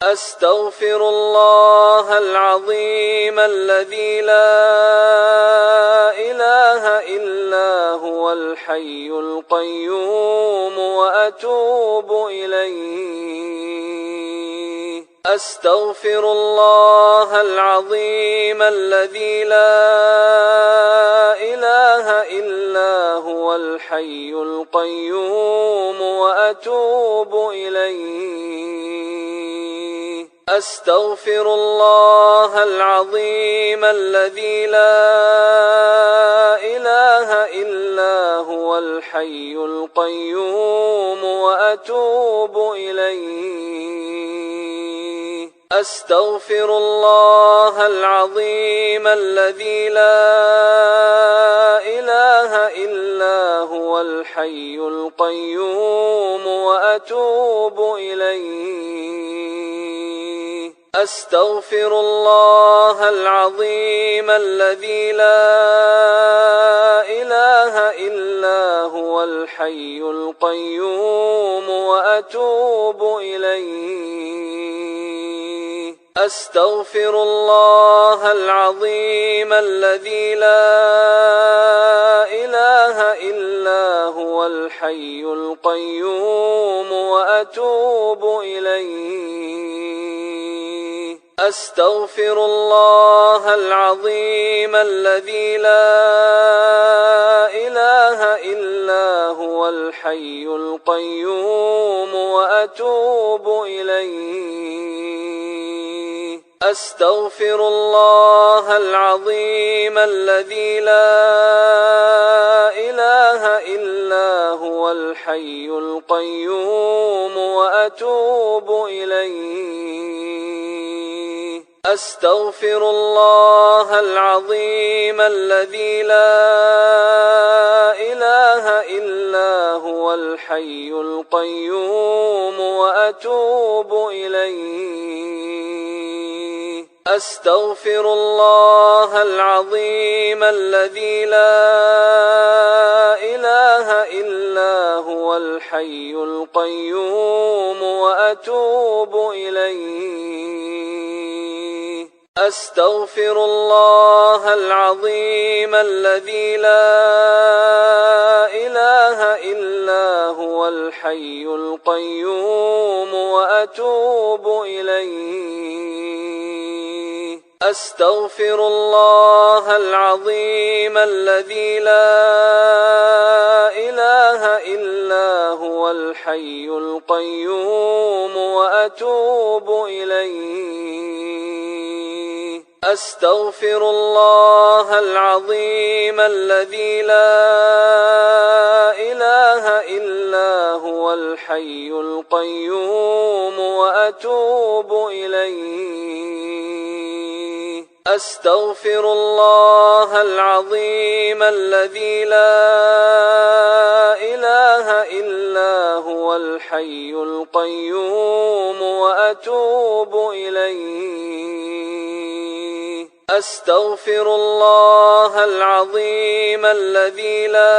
أستغفر الله العظيم الذي لا إله إلا هو الحي القيوم وأتوب إليه. أستغفر الله العظيم الذي لا إله إلا هو الحي القيوم وأتوب إليه. أستغفر الله العظيم الذي لا إله إلا هو الحي القيوم وأتوب إليه. أستغفر الله العظيم الذي لا إله إلا هو الحي القيوم وأتوب إليه. أستغفر الله العظيم الذي لا إله إلا هو الحي القيوم وأتوب إليه. أستغفر الله العظيم الذي لا إله إلا هو الحي القيوم وأتوب إليه. أستغفر الله العظيم الذي لا إله إلا هو الحي القيوم وأتوب إليه. أستغفر الله العظيم الذي لا إله إلا هو الحي القيوم وأتوب إليه. أستغفر الله العظيم الذي لا إله إلا هو الحي القيوم وأتوب إليه. أستغفر الله العظيم الذي لا إله إلا هو الحي القيوم وأتوب إليه. أستغفر الله العظيم الذي لا إله إلا هو الحي القيوم وأتوب إليه. أستغفر الله العظيم الذي لا إله إلا هو الحي القيوم وأتوب إليه. أستغفر الله العظيم الذي لا إله إلا هو الحي القيوم وأتوب إليه. أستغفر الله العظيم الذي لا إله إلا هو الحي القيوم وأتوب إليه. أستغفر الله العظيم الذي لا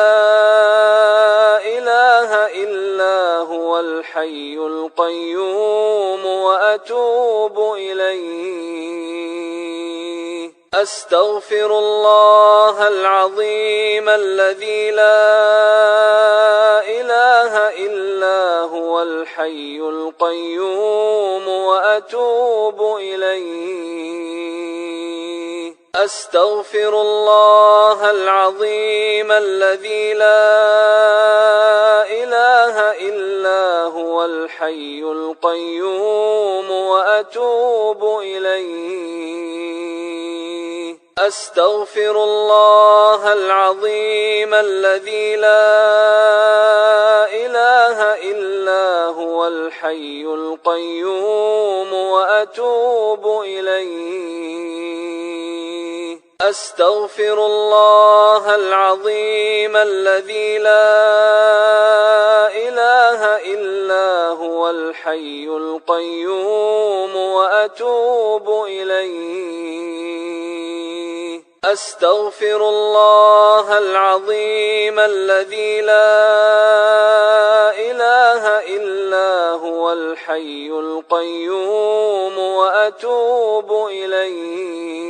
إله إلا هو الحي القيوم وأتوب إليه. أستغفر الله العظيم الذي لا إله إلا هو الحي القيوم وأتوب إليه. أستغفر الله العظيم الذي لا إله إلا هو الحي القيوم وأتوب إليه. أستغفر الله العظيم الذي لا إله إلا هو الحي القيوم وأتوب إليه. أستغفر الله العظيم الذي لا إله إلا هو الحي القيوم وأتوب إليه. أستغفر الله العظيم الذي لا إله إلا هو الحي القيوم وأتوب إليه.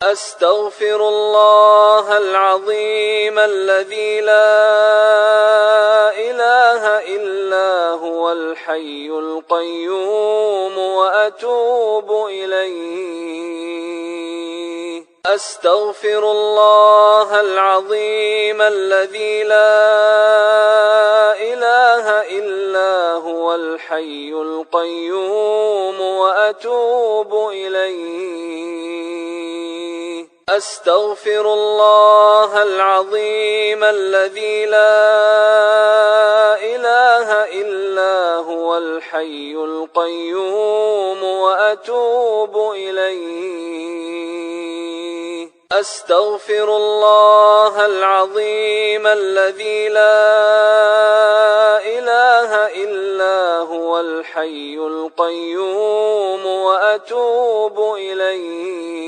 أستغفر الله العظيم الذي لا إله إلا هو الحي القيوم وأتوب إليه. أستغفر الله العظيم الذي لا إله إلا هو الحي القيوم وأتوب إليه. أستغفر الله العظيم الذي لا إله إلا هو الحي القيوم وأتوب إليه. أستغفر الله العظيم الذي لا إله إلا هو الحي القيوم وأتوب إليه.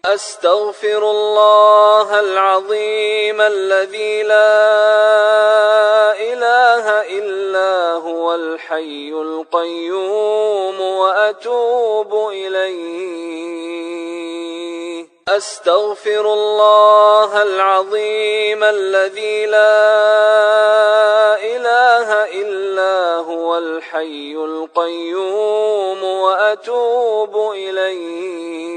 أستغفر الله العظيم الذي لا إله إلا هو الحي القيوم وأتوب إليه. أستغفر الله العظيم الذي لا إله إلا هو الحي القيوم وأتوب إليه.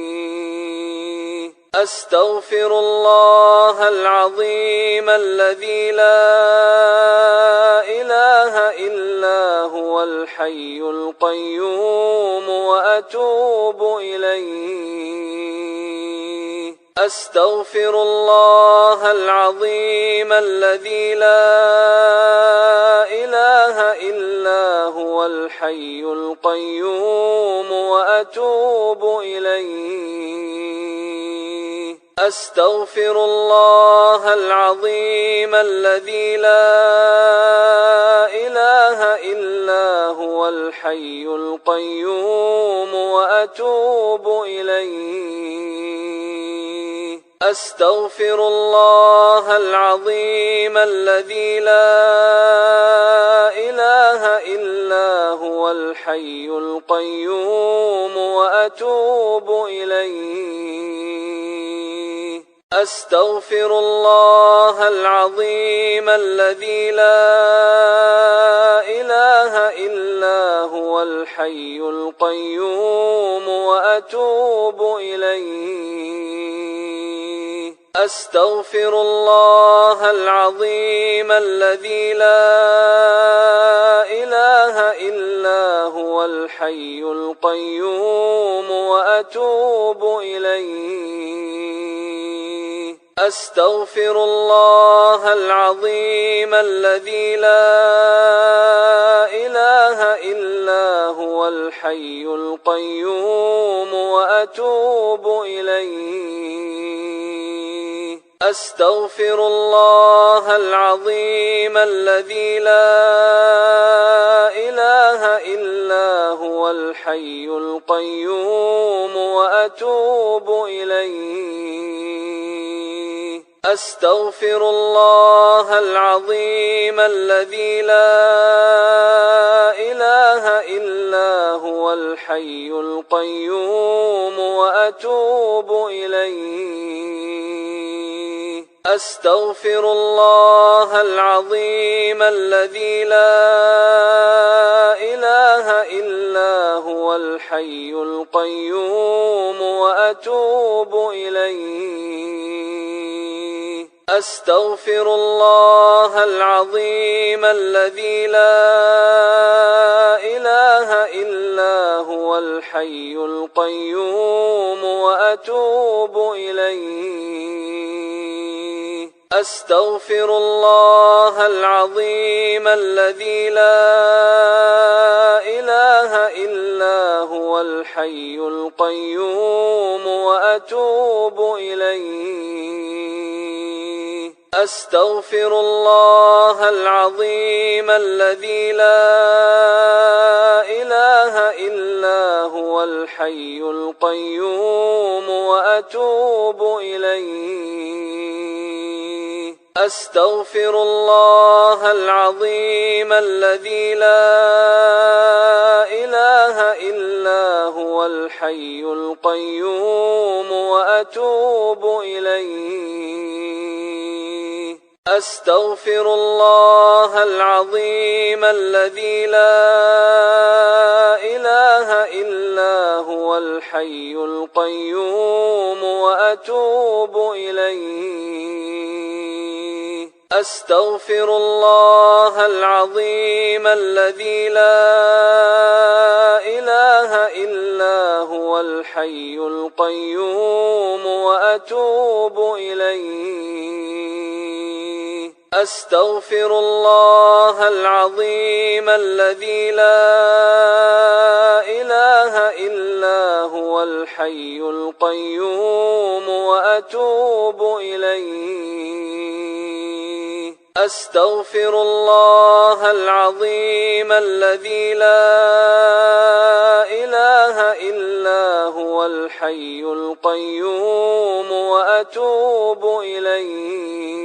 أستغفر الله العظيم الذي لا إله إلا هو الحي القيوم وأتوب إليه. أستغفر الله العظيم الذي لا إله إلا هو الحي القيوم وأتوب إليه. أستغفر الله العظيم الذي لا إله إلا هو الحي القيوم وأتوب إليه. أستغفر الله العظيم الذي لا إله إلا هو الحي القيوم وأتوب إليه. أستغفر الله العظيم الذي لا إله إلا هو الحي القيوم وأتوب إليه. أستغفر الله العظيم الذي لا إله إلا هو الحي القيوم وأتوب إليه. أستغفر الله العظيم الذي لا إله إلا هو الحي القيوم وأتوب إليه. أستغفر الله العظيم الذي لا إله إلا هو الحي القيوم وأتوب إليه. أستغفر الله العظيم الذي لا إله إلا هو الحي القيوم وأتوب إليه. أستغفر الله العظيم الذي لا إله إلا هو الحي القيوم وأتوب إليه. أستغفر الله العظيم الذي لا إله إلا هو الحي القيوم وأتوب إليه. أستغفر الله العظيم الذي لا إله إلا هو الحي القيوم وأتوب إليه. أستغفر الله العظيم الذي لا إله إلا هو الحي القيوم وأتوب إليه. أستغفر الله العظيم الذي لا إله إلا هو الحي القيوم وأتوب إليه. أستغفر الله العظيم الذي لا إله إلا هو الحي القيوم وأتوب إليه. أستغفر الله العظيم الذي لا إله إلا هو الحي القيوم وأتوب إليه. أستغفر الله العظيم الذي لا إله إلا هو الحي القيوم وأتوب إليه. أستغفر الله العظيم الذي لا إله إلا هو الحي القيوم وأتوب إليه.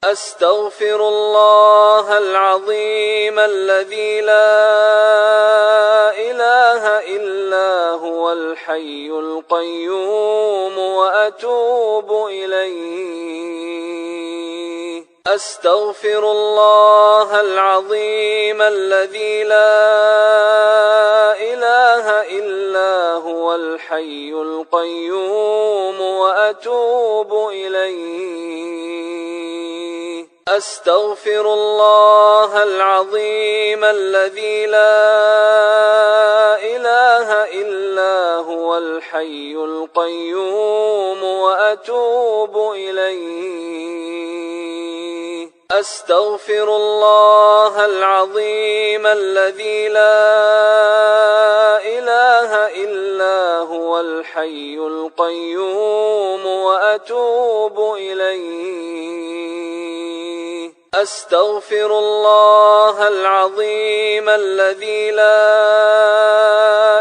أستغفر الله العظيم الذي لا إله إلا هو الحي القيوم وأتوب إليه. أستغفر الله العظيم الذي لا إله إلا هو الحي القيوم وأتوب إليه. أستغفر الله العظيم الذي لا إله إلا هو الحي القيوم وأتوب إليه. أستغفر الله العظيم الذي لا إله إلا هو الحي القيوم وأتوب إليه. أستغفر الله العظيم الذي لا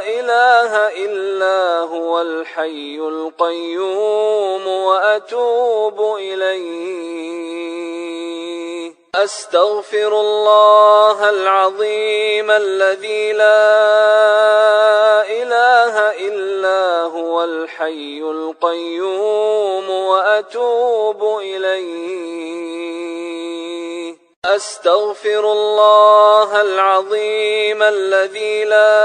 إله إلا هو الحي القيوم وأتوب إليه. أستغفر الله العظيم الذي لا إله إلا هو الحي القيوم وأتوب إليه. أستغفر الله العظيم الذي لا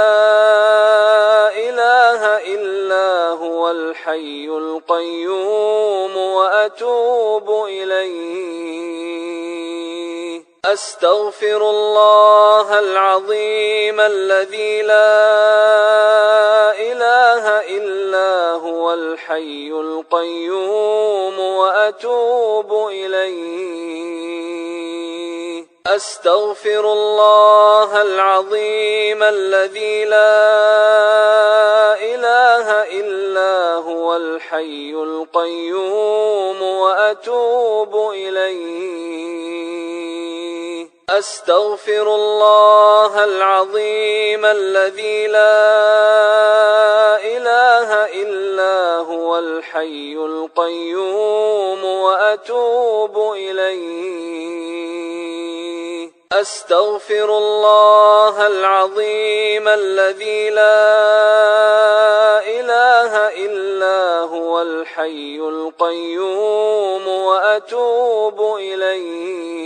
إله إلا هو الحي القيوم وأتوب إليه. أستغفر الله العظيم الذي لا إله إلا هو الحي القيوم وأتوب إليه. أستغفر الله العظيم الذي لا إله إلا هو الحي القيوم وأتوب إليه. أستغفر الله العظيم الذي لا إله إلا هو الحي القيوم وأتوب إليه. أستغفر الله العظيم الذي لا إله إلا هو الحي القيوم وأتوب إليه.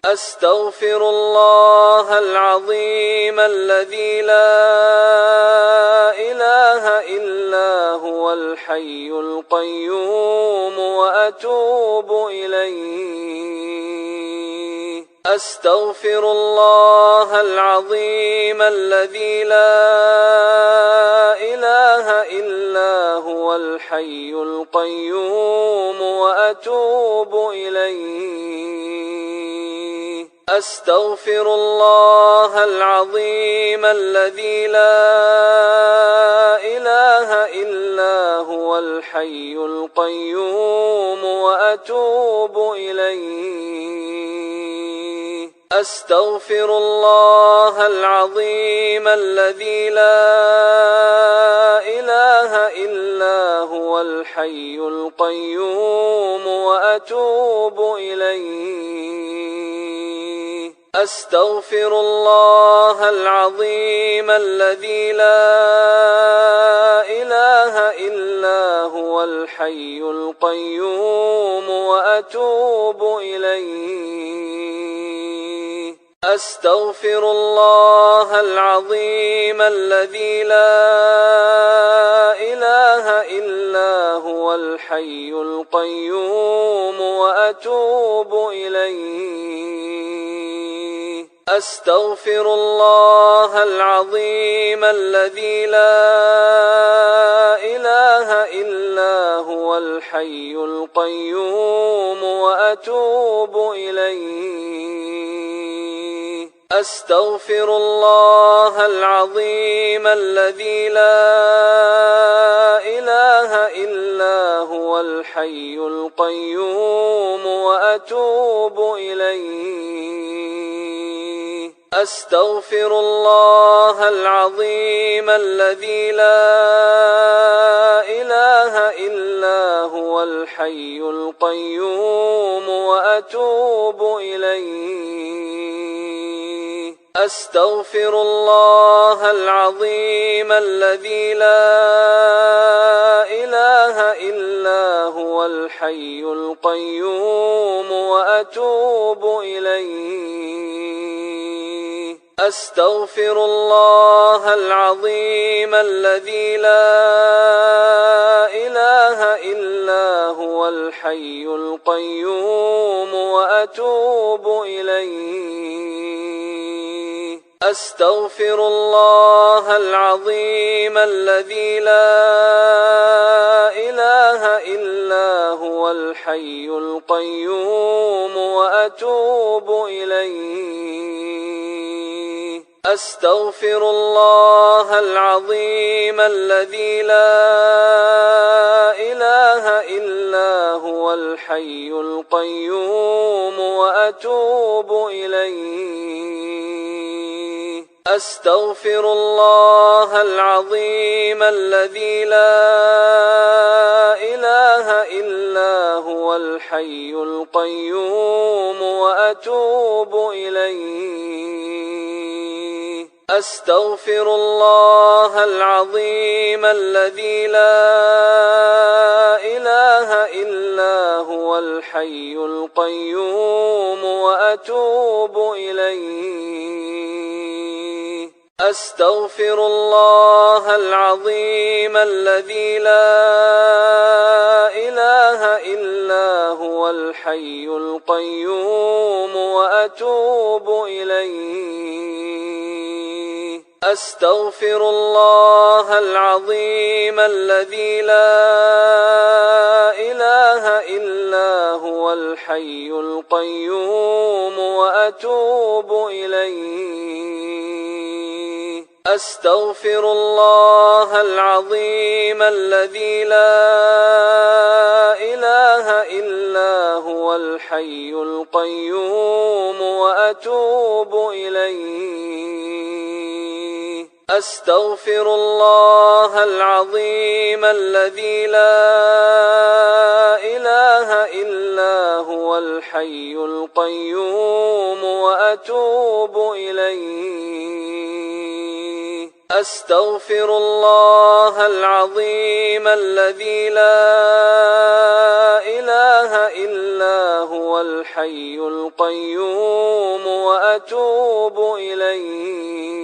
أستغفر الله العظيم الذي لا إله إلا هو الحي القيوم وأتوب إليه. أستغفر الله العظيم الذي لا إله إلا هو الحي القيوم وأتوب إليه. أستغفر الله العظيم الذي لا إله إلا هو الحي القيوم وأتوب إليه. أستغفر الله العظيم الذي لا إله إلا هو هو الحي القيوم وأتوب إليه. أستغفر الله العظيم الذي لا إله إلا هو الحي القيوم وأتوب إليه. أستغفر الله العظيم الذي لا إله إلا هو الحي القيوم وأتوب إليه. أستغفر الله العظيم الذي لا إله إلا هو الحي القيوم وأتوب إليه. أستغفر الله العظيم الذي لا إله إلا هو الحي القيوم وأتوب إليه. أستغفر الله العظيم الذي لا إله إلا هو الحي القيوم وأتوب إليه. أستغفر الله العظيم الذي لا إله إلا هو الحي القيوم وأتوب إليه. أستغفر الله العظيم الذي لا إله إلا هو الحي القيوم وأتوب إليه. أستغفر الله العظيم الذي لا إله إلا هو الحي القيوم وأتوب إليه. أستغفر الله العظيم الذي لا إله إلا هو الحي القيوم وأتوب إليه. أستغفر الله العظيم الذي لا إله إلا هو الحي القيوم وأتوب إليه. أستغفر الله العظيم الذي لا إله إلا هو الحي القيوم وأتوب إليه. أستغفر الله العظيم الذي لا إله إلا هو الحي القيوم وأتوب إليه. أستغفر الله العظيم الذي لا إله إلا هو الحي القيوم وأتوب إليه. أستغفر الله العظيم الذي لا إله إلا هو الحي القيوم وأتوب إليه. أستغفر الله العظيم الذي لا إله إلا هو الحي القيوم وأتوب إليه. أستغفر الله العظيم الذي لا إله إلا هو الحي القيوم وأتوب إليه.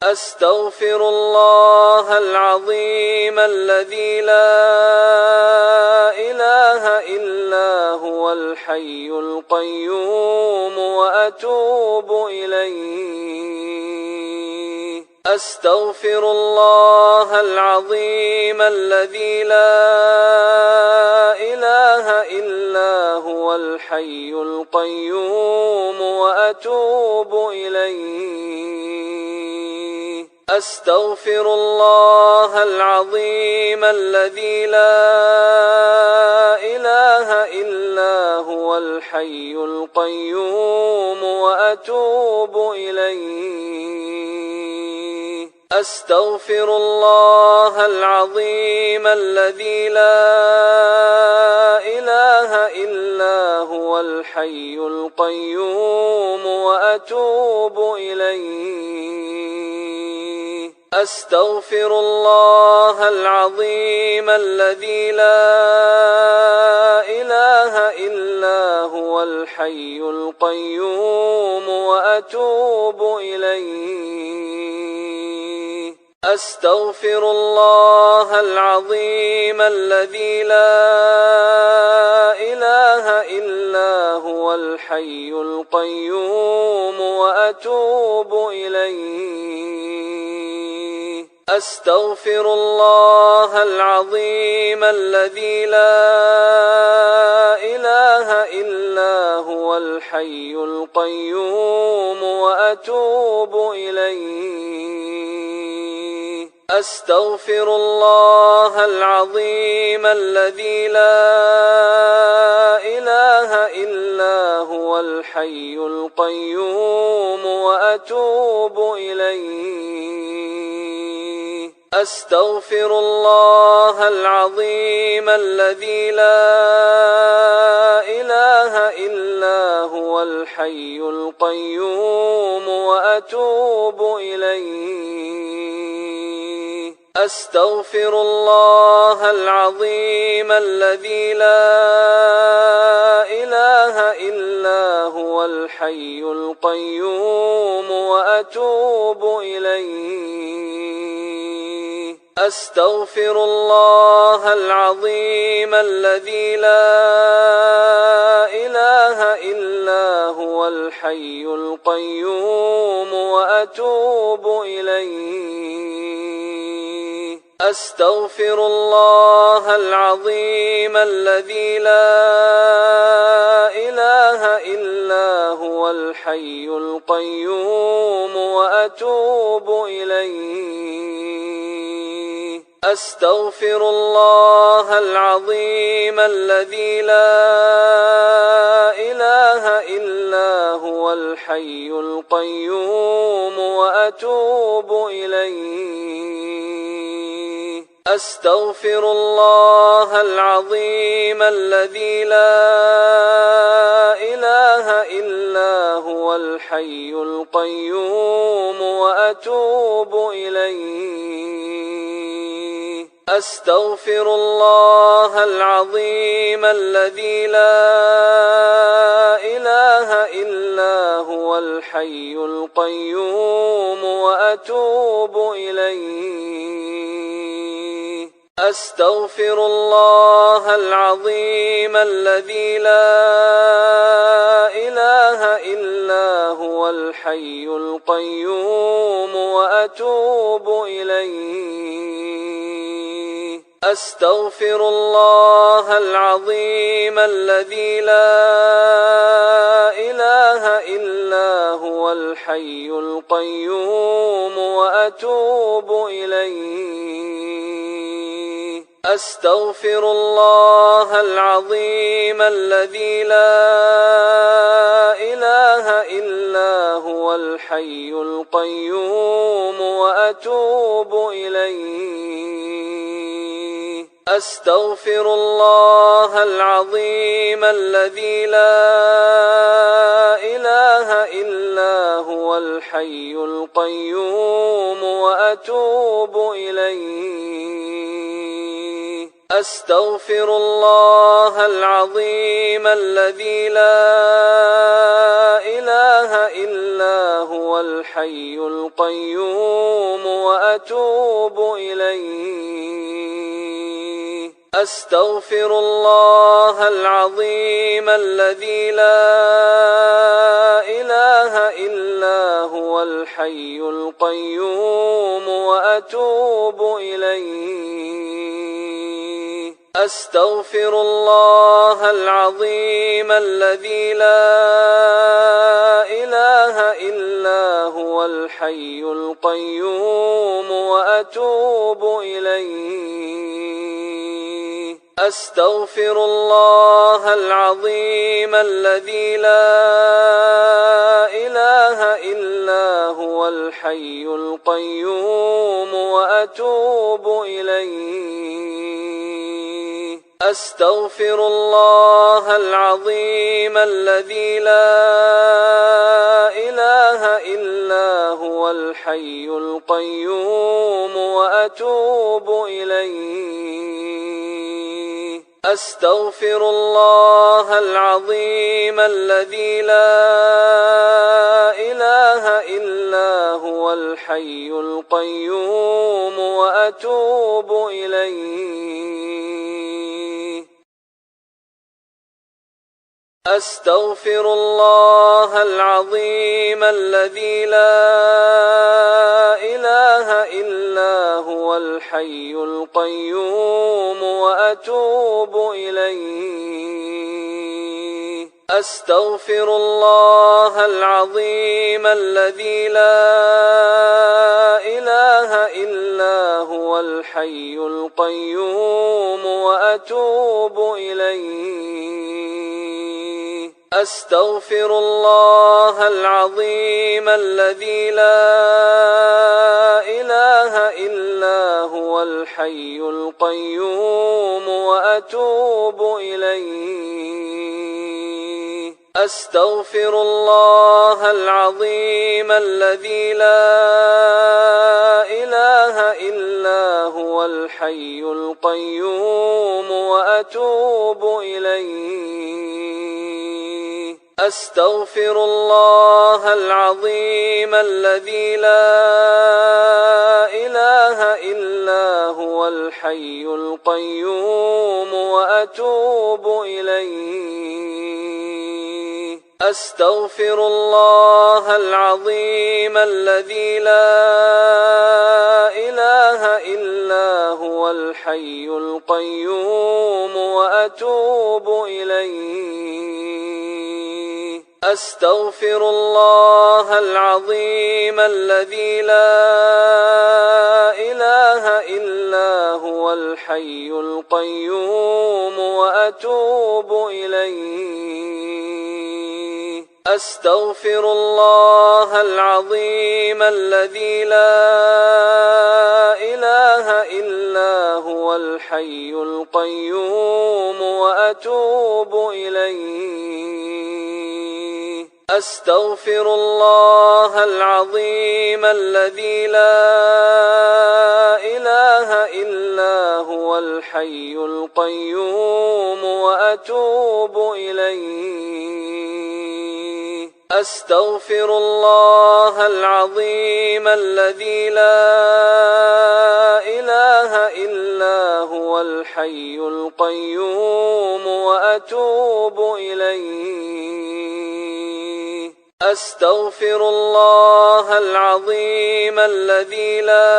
أستغفر الله العظيم الذي لا إله إلا هو الحي القيوم وأتوب إليه. أستغفر الله العظيم الذي لا إله إلا هو الحي القيوم وأتوب إليه. أستغفر الله العظيم الذي لا إله إلا هو الحي القيوم وأتوب إليه. أستغفر الله العظيم الذي لا إله إلا هو الحي القيوم وأتوب إليه. أستغفر الله العظيم الذي لا إله إلا هو الحي القيوم وأتوب إليه. أستغفر الله العظيم الذي لا إله إلا هو الحي القيوم وأتوب إليه. أستغفر الله العظيم الذي لا إله إلا هو الحي القيوم وأتوب إليه. أستغفر الله العظيم الذي لا إله إلا هو الحي القيوم وأتوب إليه. أستغفر الله العظيم الذي لا إله إلا هو الحي القيوم وأتوب إليه. أستغفر الله العظيم الذي لا إله إلا هو الحي القيوم وأتوب إليه. أستغفر الله العظيم الذي لا إله إلا هو الحي القيوم وأتوب إليه. أستغفر الله العظيم الذي لا إله إلا هو الحي القيوم وأتوب إليه. أستغفر الله العظيم الذي لا إله إلا هو الحي القيوم وأتوب إليه. أستغفر الله العظيم الذي لا إله إلا هو الحي القيوم وأتوب إليه. أستغفر الله العظيم الذي لا إله إلا هو الحي القيوم وأتوب إليه. أستغفر الله العظيم الذي لا إله إلا هو الحي القيوم وأتوب إليه. أستغفر الله العظيم الذي لا إله إلا هو الحي القيوم وأتوب إليه. أستغفر الله العظيم الذي لا إله إلا هو الحي القيوم وأتوب إليه. أستغفر الله العظيم الذي لا إله إلا هو الحي القيوم وأتوب إليه. أستغفر الله العظيم الذي لا إله إلا هو الحي القيوم وأتوب إليه. أستغفر الله العظيم الذي لا إله إلا هو الحي القيوم وأتوب إليه. أستغفر الله العظيم الذي لا إله إلا هو الحي القيوم وأتوب إليه. أستغفر الله العظيم الذي لا إله إلا هو هو الحي القيوم وأتوب إليه. أستغفر الله العظيم الذي لا إله إلا هو الحي القيوم وأتوب إليه. أستغفر الله العظيم الذي لا إله إلا هو الحي القيوم وأتوب إليه. أستغفر الله العظيم الذي لا إله إلا هو الحي القيوم وأتوب إليه. أستغفر الله العظيم الذي لا إله إلا هو الحي القيوم وأتوب إليه. أستغفر الله العظيم الذي لا إله إلا هو الحي القيوم وأتوب إليه. أستغفر الله العظيم الذي لا إله إلا هو الحي القيوم وأتوب إليه. أستغفر الله العظيم الذي لا إله إلا هو الحي القيوم وأتوب إليه. أستغفر الله العظيم الذي لا إله إلا هو الحي القيوم وأتوب إليه. أستغفر الله العظيم الذي لا إله إلا هو الحي القيوم وأتوب إليه. أستغفر الله العظيم الذي لا إله إلا هو الحي القيوم وأتوب إليه. أستغفر الله العظيم الذي لا إله إلا هو الحي القيوم وأتوب إليه. أستغفر الله العظيم الذي لا إله إلا هو الحي القيوم وأتوب إليه. أستغفر الله العظيم الذي لا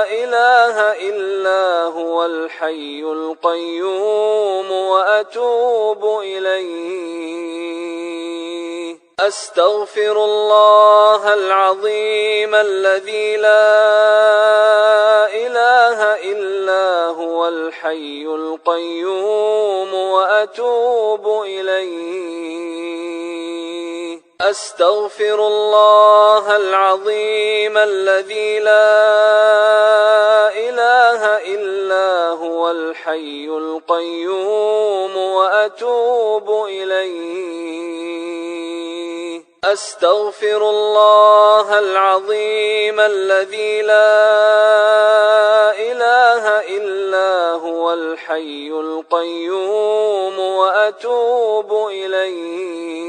إله إلا هو الحي القيوم وأتوب إليه. أستغفر الله العظيم الذي لا إله إلا هو الحي القيوم وأتوب إليه. أستغفر الله العظيم الذي لا إله إلا هو الحي القيوم وأتوب إليه. أستغفر الله العظيم الذي لا إله إلا هو الحي القيوم وأتوب إليه.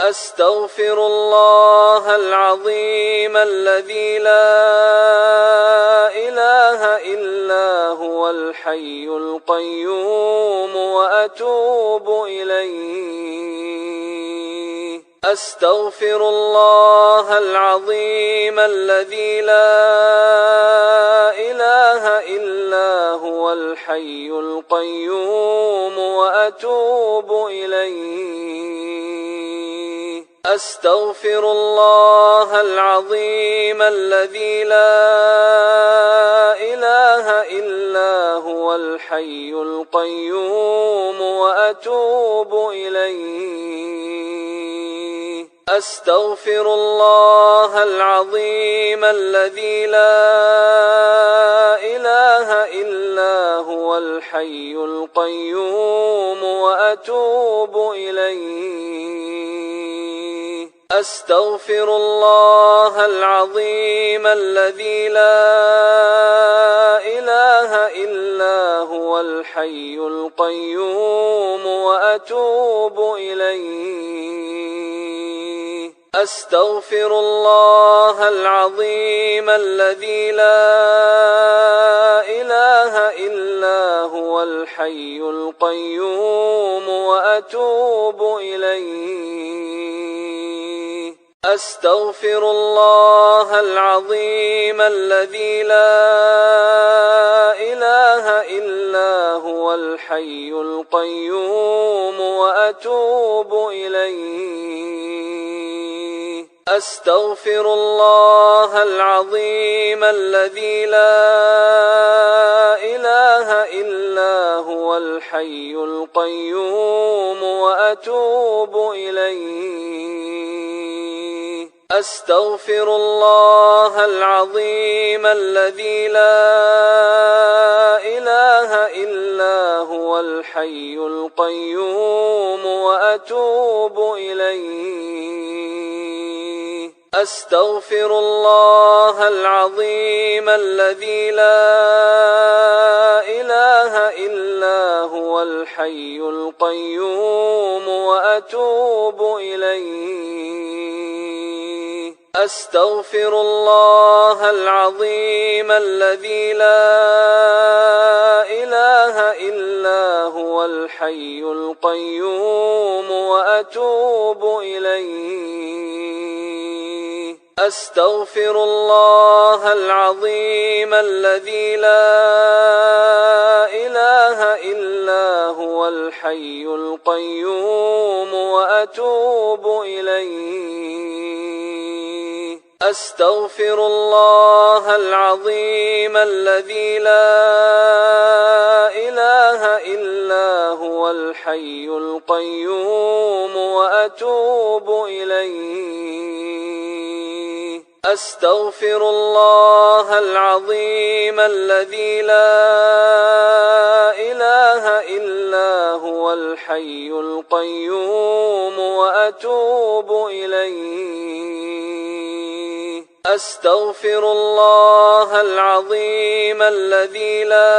أستغفر الله العظيم الذي لا إله إلا هو الحي القيوم وأتوب إليه. أستغفر الله العظيم الذي لا إله إلا هو الحي القيوم وأتوب إليه. أستغفر الله العظيم الذي لا إله إلا هو الحي القيوم وأتوب إليه. أستغفر الله العظيم الذي لا إله إلا هو الحي القيوم وأتوب إليه. أستغفر الله العظيم الذي لا إله إلا هو الحي القيوم وأتوب إليه. أستغفر الله العظيم الذي لا إله إلا هو الحي القيوم وأتوب إليه. أستغفر الله العظيم الذي لا إله إلا هو الحي القيوم وأتوب إليه. أستغفر الله العظيم الذي لا إله إلا هو الحي القيوم وأتوب إليه. أستغفر الله العظيم الذي لا إله إلا هو الحي القيوم وأتوب إليه. أستغفر الله العظيم الذي لا إله إلا هو الحي القيوم وأتوب إليه. أستغفر الله العظيم الذي لا إله إلا هو الحي القيوم وأتوب إليه. أستغفر الله العظيم الذي لا إله إلا هو الحي القيوم وأتوب إليه. أستغفر الله العظيم الذي لا إله إلا هو الحي القيوم وأتوب إليه. أستغفر الله العظيم الذي لا إله إلا هو الحي القيوم وأتوب إليه. أستغفر الله العظيم الذي لا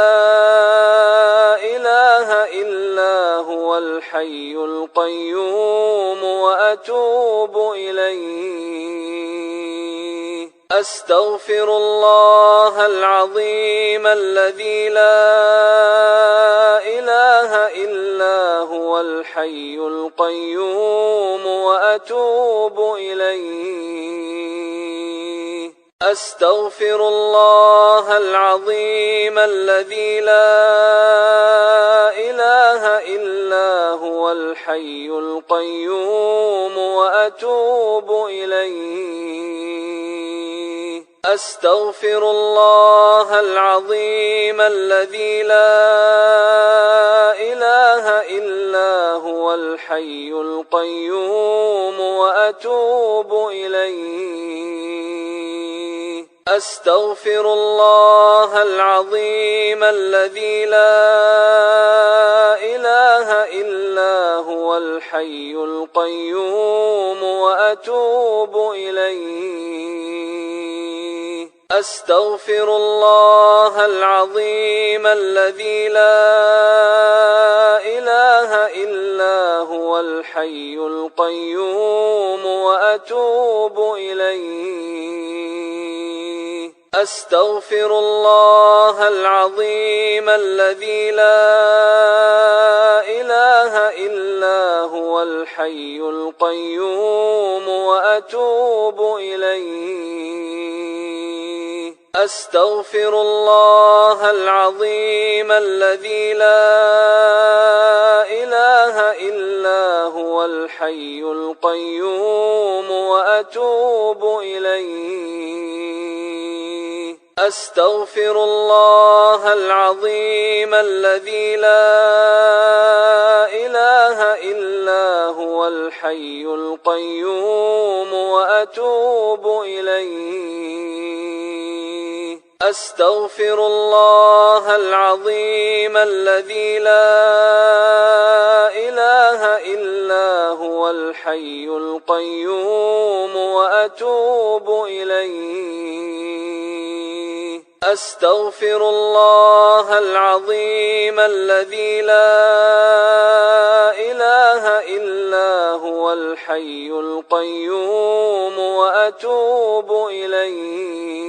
إله إلا هو الحي القيوم وأتوب إليه. أستغفر الله العظيم الذي لا إله إلا هو الحي القيوم وأتوب إليه. أستغفر الله العظيم الذي لا إله إلا هو الحي القيوم وأتوب إليه. أستغفر الله العظيم الذي لا إله إلا هو الحي القيوم وأتوب إليه. أستغفر الله العظيم الذي لا إله إلا هو الحي القيوم وأتوب إليه. أستغفر الله العظيم الذي لا إله إلا هو الحي القيوم وأتوب إليه. أستغفر الله العظيم الذي لا إله إلا هو الحي القيوم وأتوب إليه. أستغفر الله العظيم الذي لا إله إلا هو الحي القيوم وأتوب إليه. أستغفر الله العظيم الذي لا إله إلا هو هو الحي القيوم وأتوب إليه. أستغفر الله العظيم الذي لا إله إلا هو الحي القيوم وأتوب إليه. أستغفر الله العظيم الذي لا إله إلا هو الحي القيوم وأتوب إليه.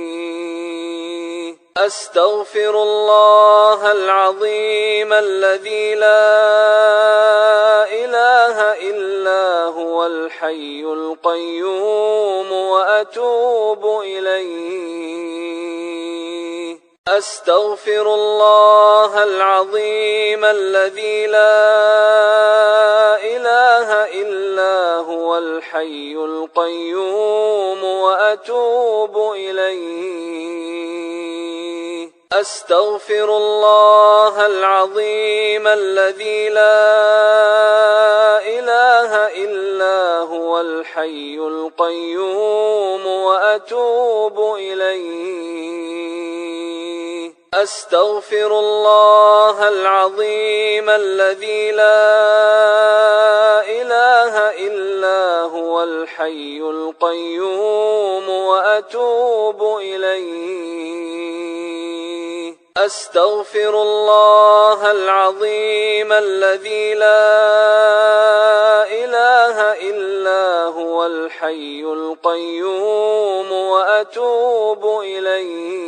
أستغفر الله العظيم الذي لا إله إلا هو الحي القيوم وأتوب إليه. أستغفر الله العظيم الذي لا إله إلا هو الحي القيوم وأتوب إليه. أستغفر الله العظيم الذي لا إله إلا هو الحي القيوم وأتوب إليه. أستغفر الله العظيم الذي لا إله إلا هو الحي القيوم وأتوب إليه. أستغفر الله العظيم الذي لا إله إلا هو الحي القيوم وأتوب إليه.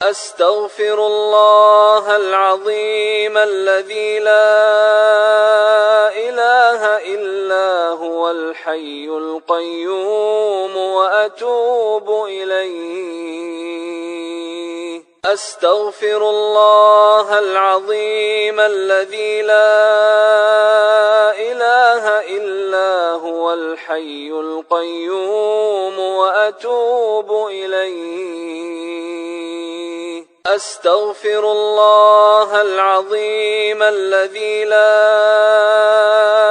أستغفر الله العظيم الذي لا إله إلا هو الحي القيوم وأتوب إليه. أستغفر الله العظيم الذي لا إله إلا هو الحي القيوم وأتوب إليه. أستغفر الله العظيم الذي لا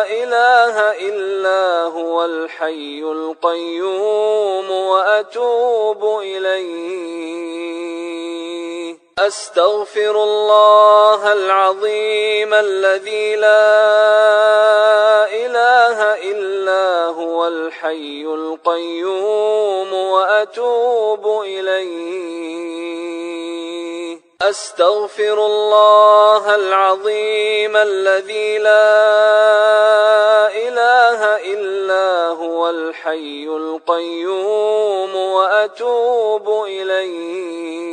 إله إلا هو الحي القيوم وأتوب إليه. أستغفر الله العظيم الذي لا إله إلا هو الحي القيوم وأتوب إليه. أستغفر الله العظيم الذي لا إله إلا هو الحي القيوم وأتوب إليه.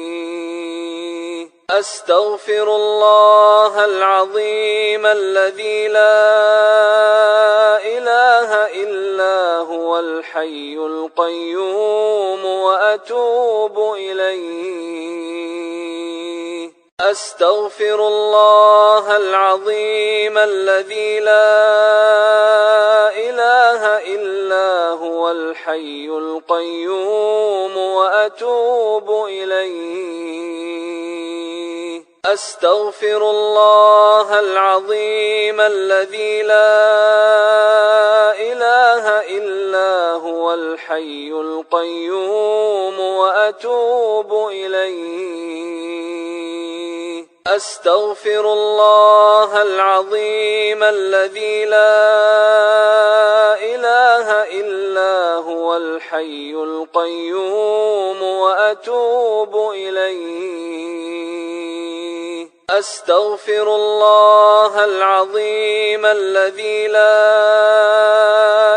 أستغفر الله العظيم الذي لا إله إلا هو الحي القيوم وأتوب إليه. أستغفر الله العظيم الذي لا إله إلا هو الحي القيوم وأتوب إليه. أستغفر الله العظيم الذي لا إله إلا هو الحي القيوم وأتوب إليه. أستغفر الله العظيم الذي لا إله إلا هو الحي القيوم وأتوب إليه. أستغفر الله العظيم الذي لا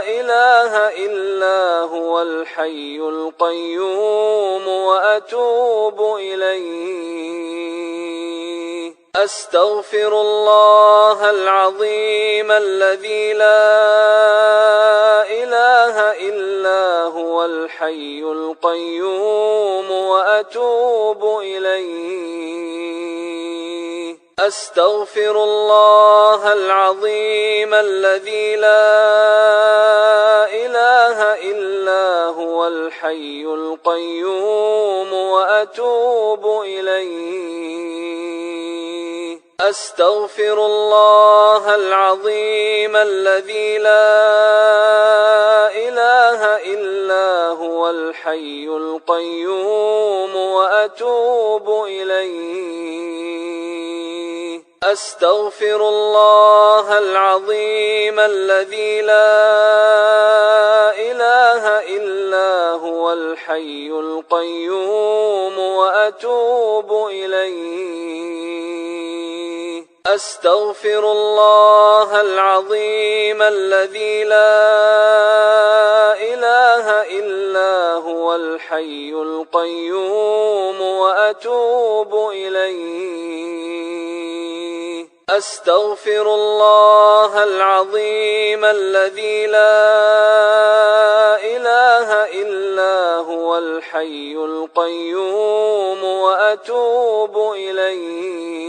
إله إلا هو الحي القيوم وأتوب إليه. أستغفر الله العظيم الذي لا إله إلا هو الحي القيوم وأتوب إليه. أستغفر الله العظيم الذي لا إله إلا هو الحي القيوم وأتوب إليه. أستغفر الله العظيم الذي لا إله إلا هو الحي القيوم وأتوب إليه. أستغفر الله العظيم الذي لا إله إلا هو الحي القيوم وأتوب إليه. أستغفر الله العظيم الذي لا إله إلا هو الحي القيوم وأتوب إليه. أستغفر الله العظيم الذي لا إله إلا هو الحي القيوم وأتوب إليه.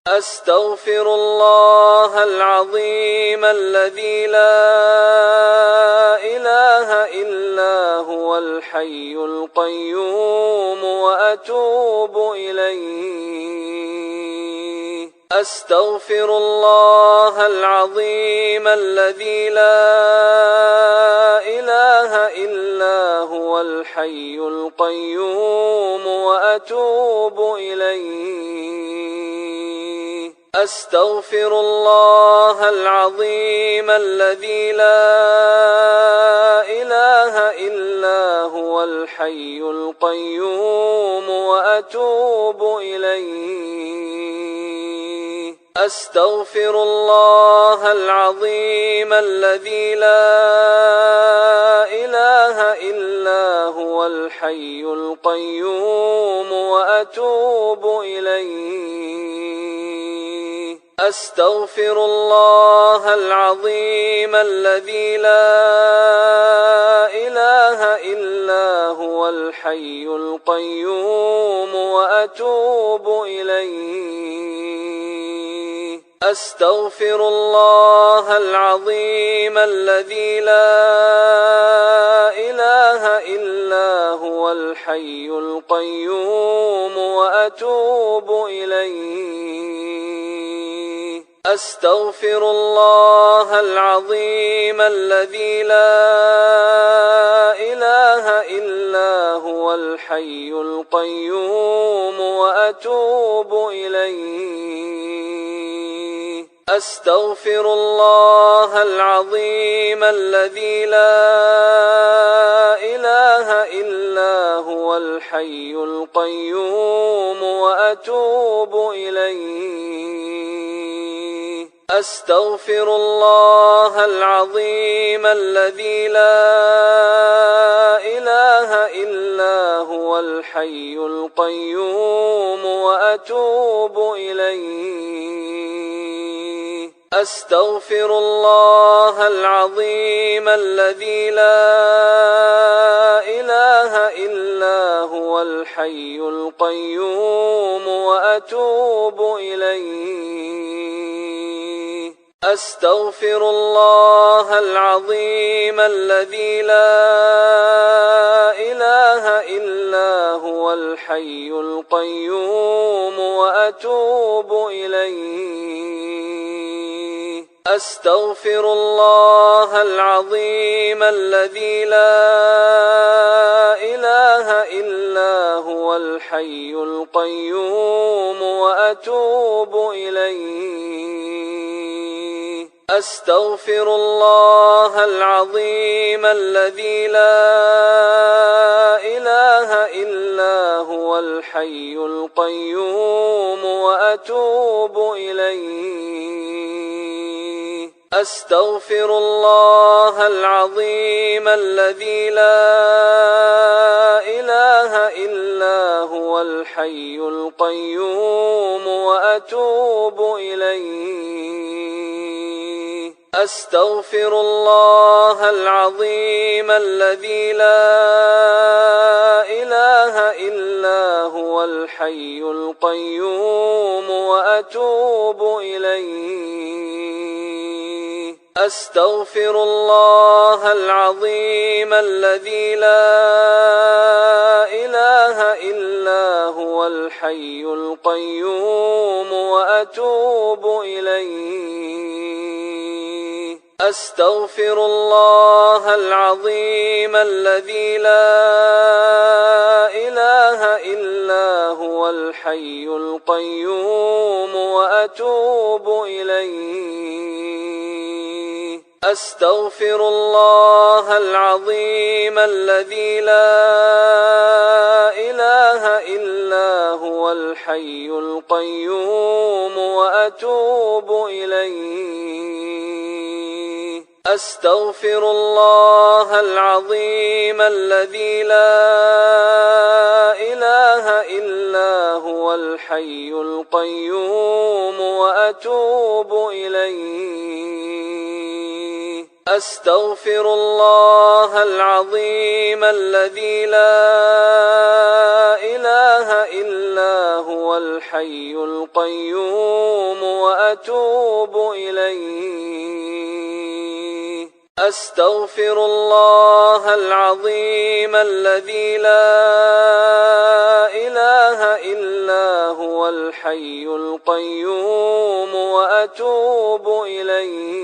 أستغفر الله العظيم الذي لا إله إلا هو الحي القيوم وأتوب إليه. أستغفر الله العظيم الذي لا إله إلا هو الحي القيوم وأتوب إليه. أستغفر الله العظيم الذي لا إله إلا هو الحي القيوم وأتوب إليه. أستغفر الله العظيم الذي لا إله إلا هو الحي القيوم وأتوب إليه. أستغفر الله العظيم الذي لا إله إلا هو الحي القيوم وأتوب إليه. أستغفر الله العظيم الذي لا إله إلا هو الحي القيوم وأتوب إليه. أستغفر الله العظيم الذي لا إله إلا هو الحي القيوم وأتوب إليه. أستغفر الله العظيم الذي لا إله إلا هو الحي القيوم وأتوب إليه. أستغفر الله العظيم الذي لا إله إلا هو الحي القيوم وأتوب إليه. أستغفر الله العظيم الذي لا إله إلا هو الحي القيوم وأتوب إليه. أستغفر الله العظيم الذي لا إله إلا هو الحي القيوم وأتوب إليه. أستغفر الله العظيم الذي لا إله إلا هو الحي القيوم وأتوب إليه. أستغفر الله العظيم الذي لا إله إلا هو الحي القيوم وأتوب إليه. أستغفر الله العظيم الذي لا إله إلا هو الحي القيوم وأتوب إليه. أستغفر الله العظيم الذي لا إله إلا هو الحي القيوم وأتوب إليه. أستغفر الله العظيم الذي لا إله إلا هو هو الحي القيوم وأتوب إليه. أستغفر الله العظيم الذي لا إله إلا هو الحي القيوم وأتوب إليه. أستغفر الله العظيم الذي لا إله إلا هو الحي القيوم وأتوب إليه. أستغفر الله العظيم الذي لا إله إلا هو الحي القيوم وأتوب إليه. أستغفر الله العظيم الذي لا إله إلا هو الحي القيوم وأتوب إليه. أستغفر الله العظيم الذي لا إله إلا هو الحي القيوم وأتوب إليه.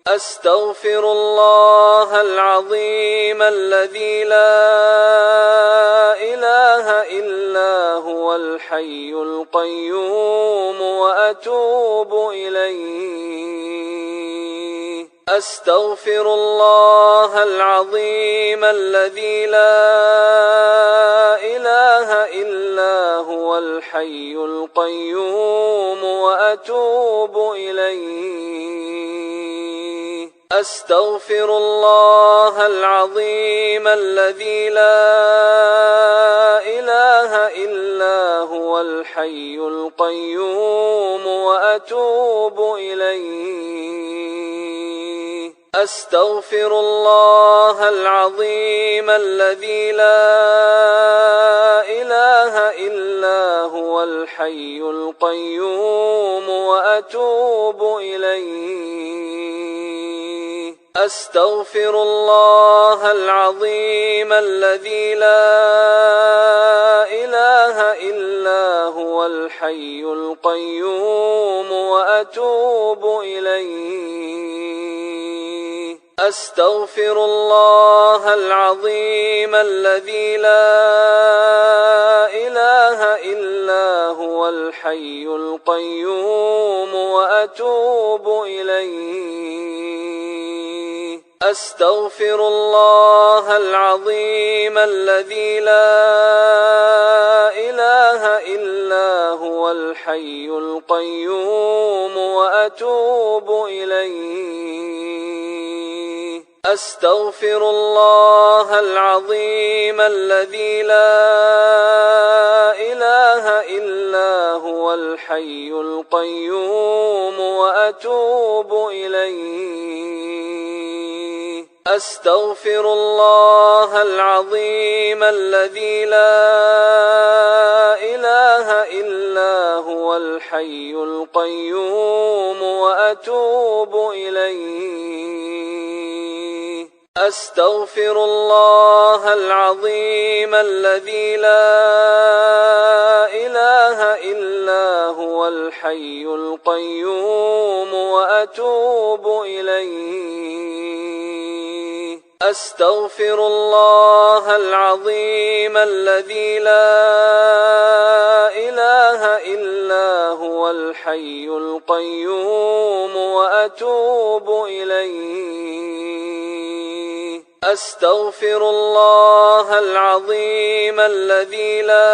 أستغفر الله العظيم الذي لا إله إلا هو الحي القيوم وأتوب إليه. أستغفر الله العظيم الذي لا إله إلا هو الحي القيوم وأتوب إليه. أستغفر الله العظيم الذي لا إله إلا هو الحي القيوم وأتوب إليه. أستغفر الله العظيم الذي لا إله إلا هو الحي القيوم وأتوب إليه. أستغفر الله العظيم الذي لا إله إلا هو الحي القيوم وأتوب إليه. أستغفر الله العظيم الذي لا إله إلا هو الحي القيوم وأتوب إليه. أستغفر الله العظيم الذي لا إله إلا هو الحي القيوم وأتوب إليه. أستغفر الله العظيم الذي لا إله إلا هو الحي القيوم وأتوب إليه. أستغفر الله العظيم الذي لا إله إلا هو الحي القيوم وأتوب إليه. أستغفر الله العظيم الذي لا إله إلا هو الحي القيوم وأتوب إليه. أستغفر الله العظيم الذي لا إله إلا هو الحي القيوم وأتوب إليه. أستغفر الله العظيم الذي لا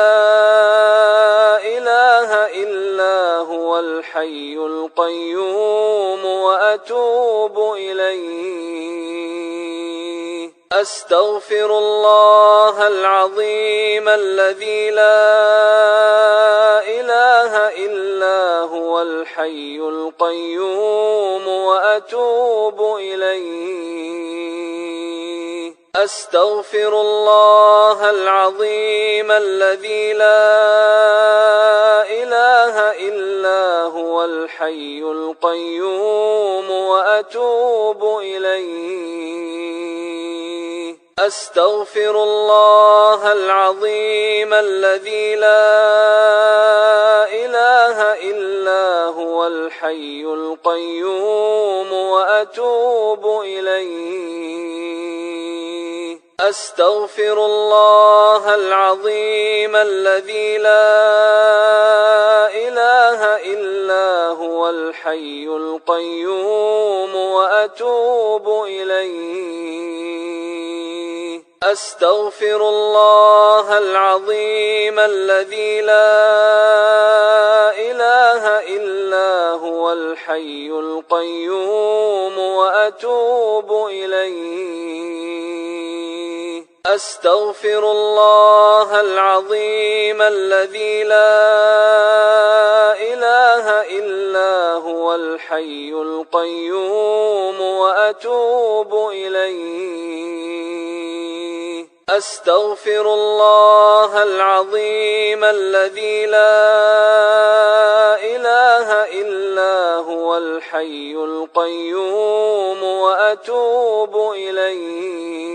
إله إلا هو الحي القيوم وأتوب إليه. أستغفر الله العظيم الذي لا إله إلا هو الحي القيوم وأتوب إليه. أستغفر الله العظيم الذي لا إله إلا هو الحي القيوم وأتوب إليه. أستغفر الله العظيم الذي لا إله إلا هو الحي القيوم وأتوب إليه. أستغفر الله العظيم الذي لا إله إلا هو الحي القيوم وأتوب إليه. أستغفر الله العظيم الذي لا إله إلا هو الحي القيوم وأتوب إليه. أستغفر الله العظيم الذي لا إله إلا هو الحي القيوم وأتوب إليه. أستغفر الله العظيم الذي لا إله إلا هو الحي القيوم وأتوب إليه.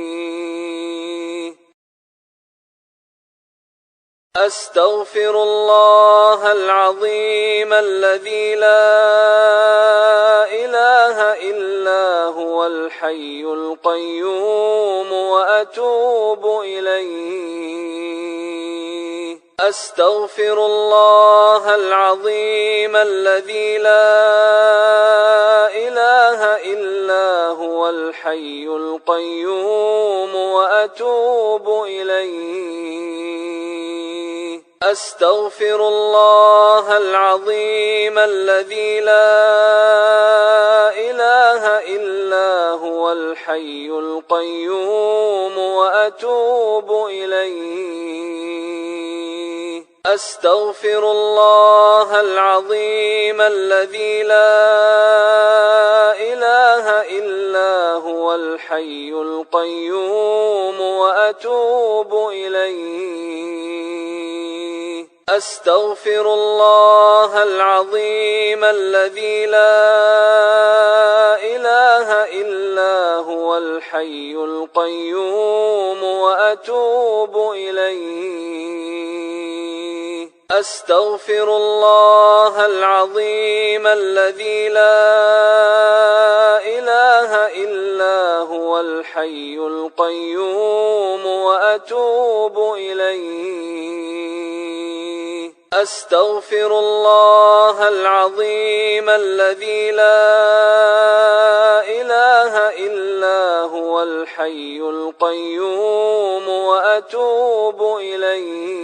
أستغفر الله العظيم الذي لا إله إلا هو الحي القيوم وأتوب إليه. أستغفر الله العظيم الذي لا إله إلا هو الحي القيوم وأتوب إليه. أستغفر الله العظيم الذي لا إله إلا هو الحي القيوم وأتوب إليه. أستغفر الله العظيم الذي لا إله إلا هو الحي القيوم وأتوب إليه. أستغفر الله العظيم الذي لا إله إلا هو الحي القيوم وأتوب إليه. أستغفر الله العظيم الذي لا إله إلا هو الحي القيوم وأتوب إليه. أستغفر الله العظيم الذي لا إله إلا هو الحي القيوم وأتوب إليه.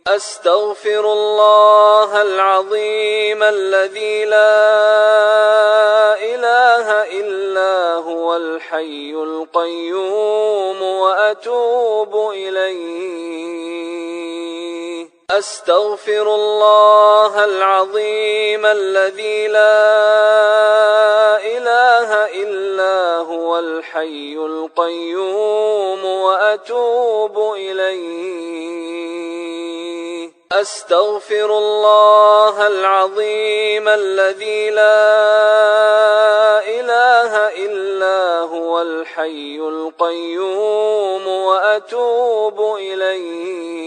أستغفر الله العظيم الذي لا إله إلا هو الحي القيوم وأتوب إليه. أستغفر الله العظيم الذي لا إله إلا هو الحي القيوم وأتوب إليه. أستغفر الله العظيم الذي لا إله إلا هو الحي القيوم وأتوب إليه.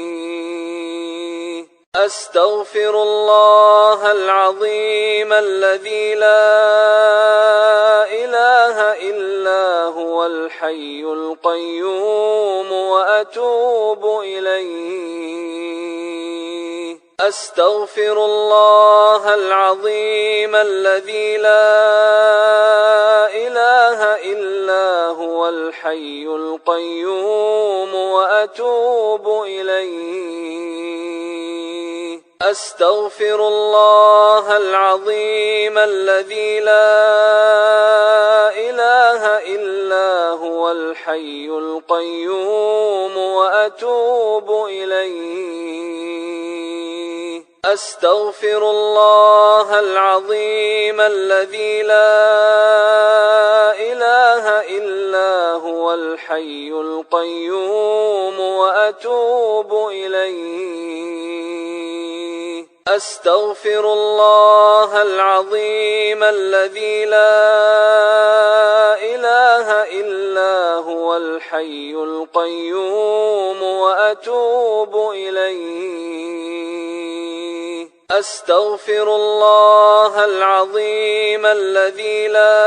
أستغفر الله العظيم الذي لا إله إلا هو الحي القيوم وأتوب إليه. أستغفر الله العظيم الذي لا إله إلا هو الحي القيوم وأتوب إليه. أستغفر الله العظيم الذي لا إله إلا هو الحي القيوم وأتوب إليه. أستغفر الله العظيم الذي لا إله إلا هو الحي القيوم وأتوب إليه. أستغفر الله العظيم الذي لا إله إلا الحي القيوم وأتوب إليه. أستغفر الله العظيم الذي لا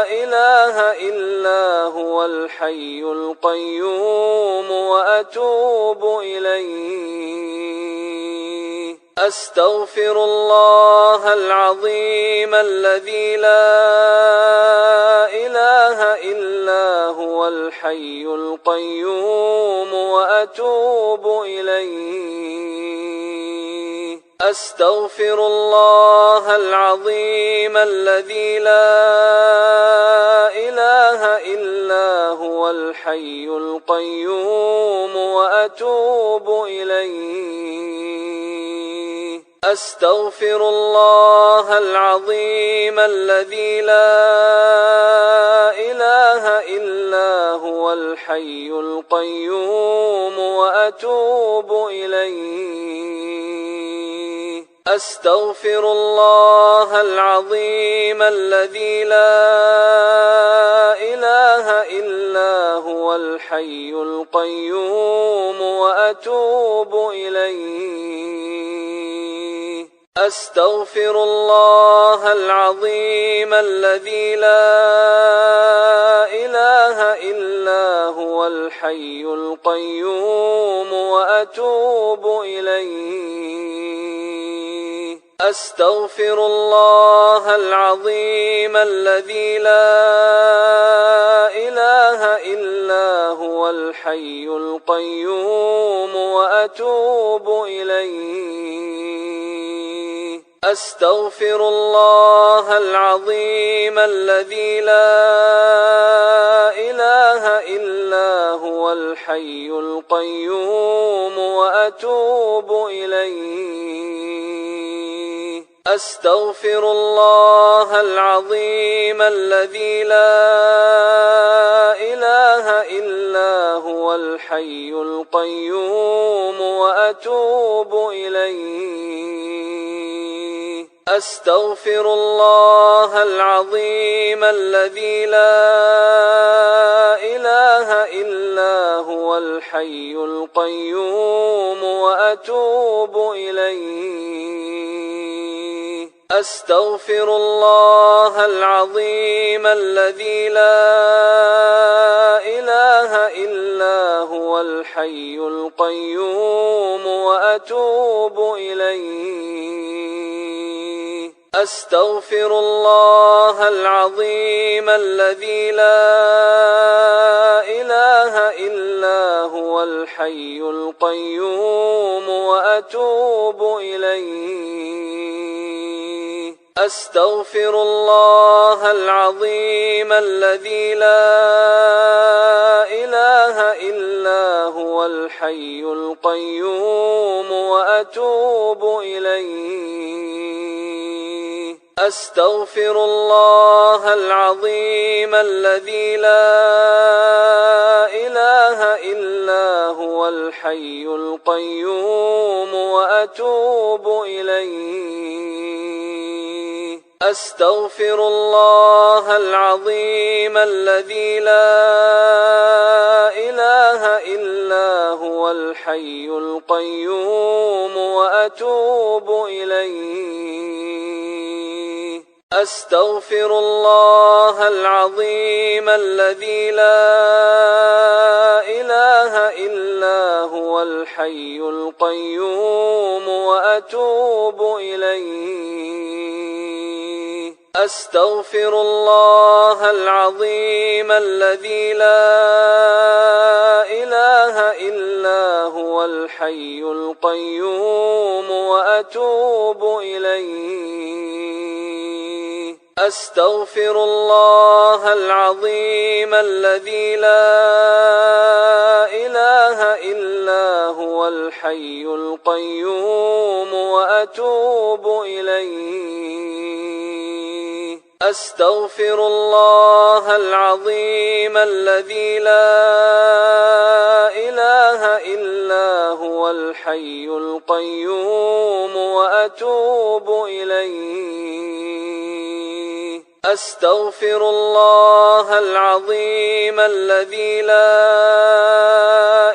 إله إلا هو الحي القيوم وأتوب إليه. أستغفر الله العظيم الذي لا إله إلا هو الحي القيوم وأتوب إليه. أستغفر الله العظيم الذي لا إله إلا هو الحي القيوم وأتوب إليه. أستغفر الله العظيم الذي لا إله إلا هو الحي القيوم وأتوب إليه. أستغفر الله العظيم الذي لا إله إلا هو الحي القيوم وأتوب إليه. أستغفر الله العظيم الذي لا إله إلا هو الحي القيوم وأتوب إليه. أستغفر الله العظيم الذي لا إله إلا هو الحي القيوم وأتوب إليه. أستغفر الله العظيم الذي لا إله إلا هو الحي القيوم وأتوب إليه. أستغفر الله العظيم الذي لا إله إلا هو الحي القيوم وأتوب إليه. أستغفر الله العظيم الذي لا إله إلا هو الحي القيوم وأتوب إليه. أستغفر الله العظيم الذي لا إله إلا هو الحي القيوم وأتوب إليه. أستغفر الله العظيم الذي لا إله إلا هو الحي القيوم وأتوب إليه. أستغفر الله العظيم الذي لا إله إلا هو الحي القيوم وأتوب إليه. أستغفر الله العظيم الذي لا إله إلا هو الحي القيوم وأتوب إليه. أستغفر الله العظيم الذي لا إله إلا هو الحي القيوم وأتوب إليه. أستغفر الله العظيم الذي لا إله إلا هو الحي القيوم وأتوب إليه. أستغفر الله العظيم الذي لا إله إلا هو الحي القيوم وأتوب إليه. أستغفر الله العظيم الذي لا إله إلا هو الحي القيوم وأتوب إليه. أستغفر الله العظيم الذي لا إله إلا هو الحي القيوم وأتوب إليه. أستغفر الله العظيم الذي لا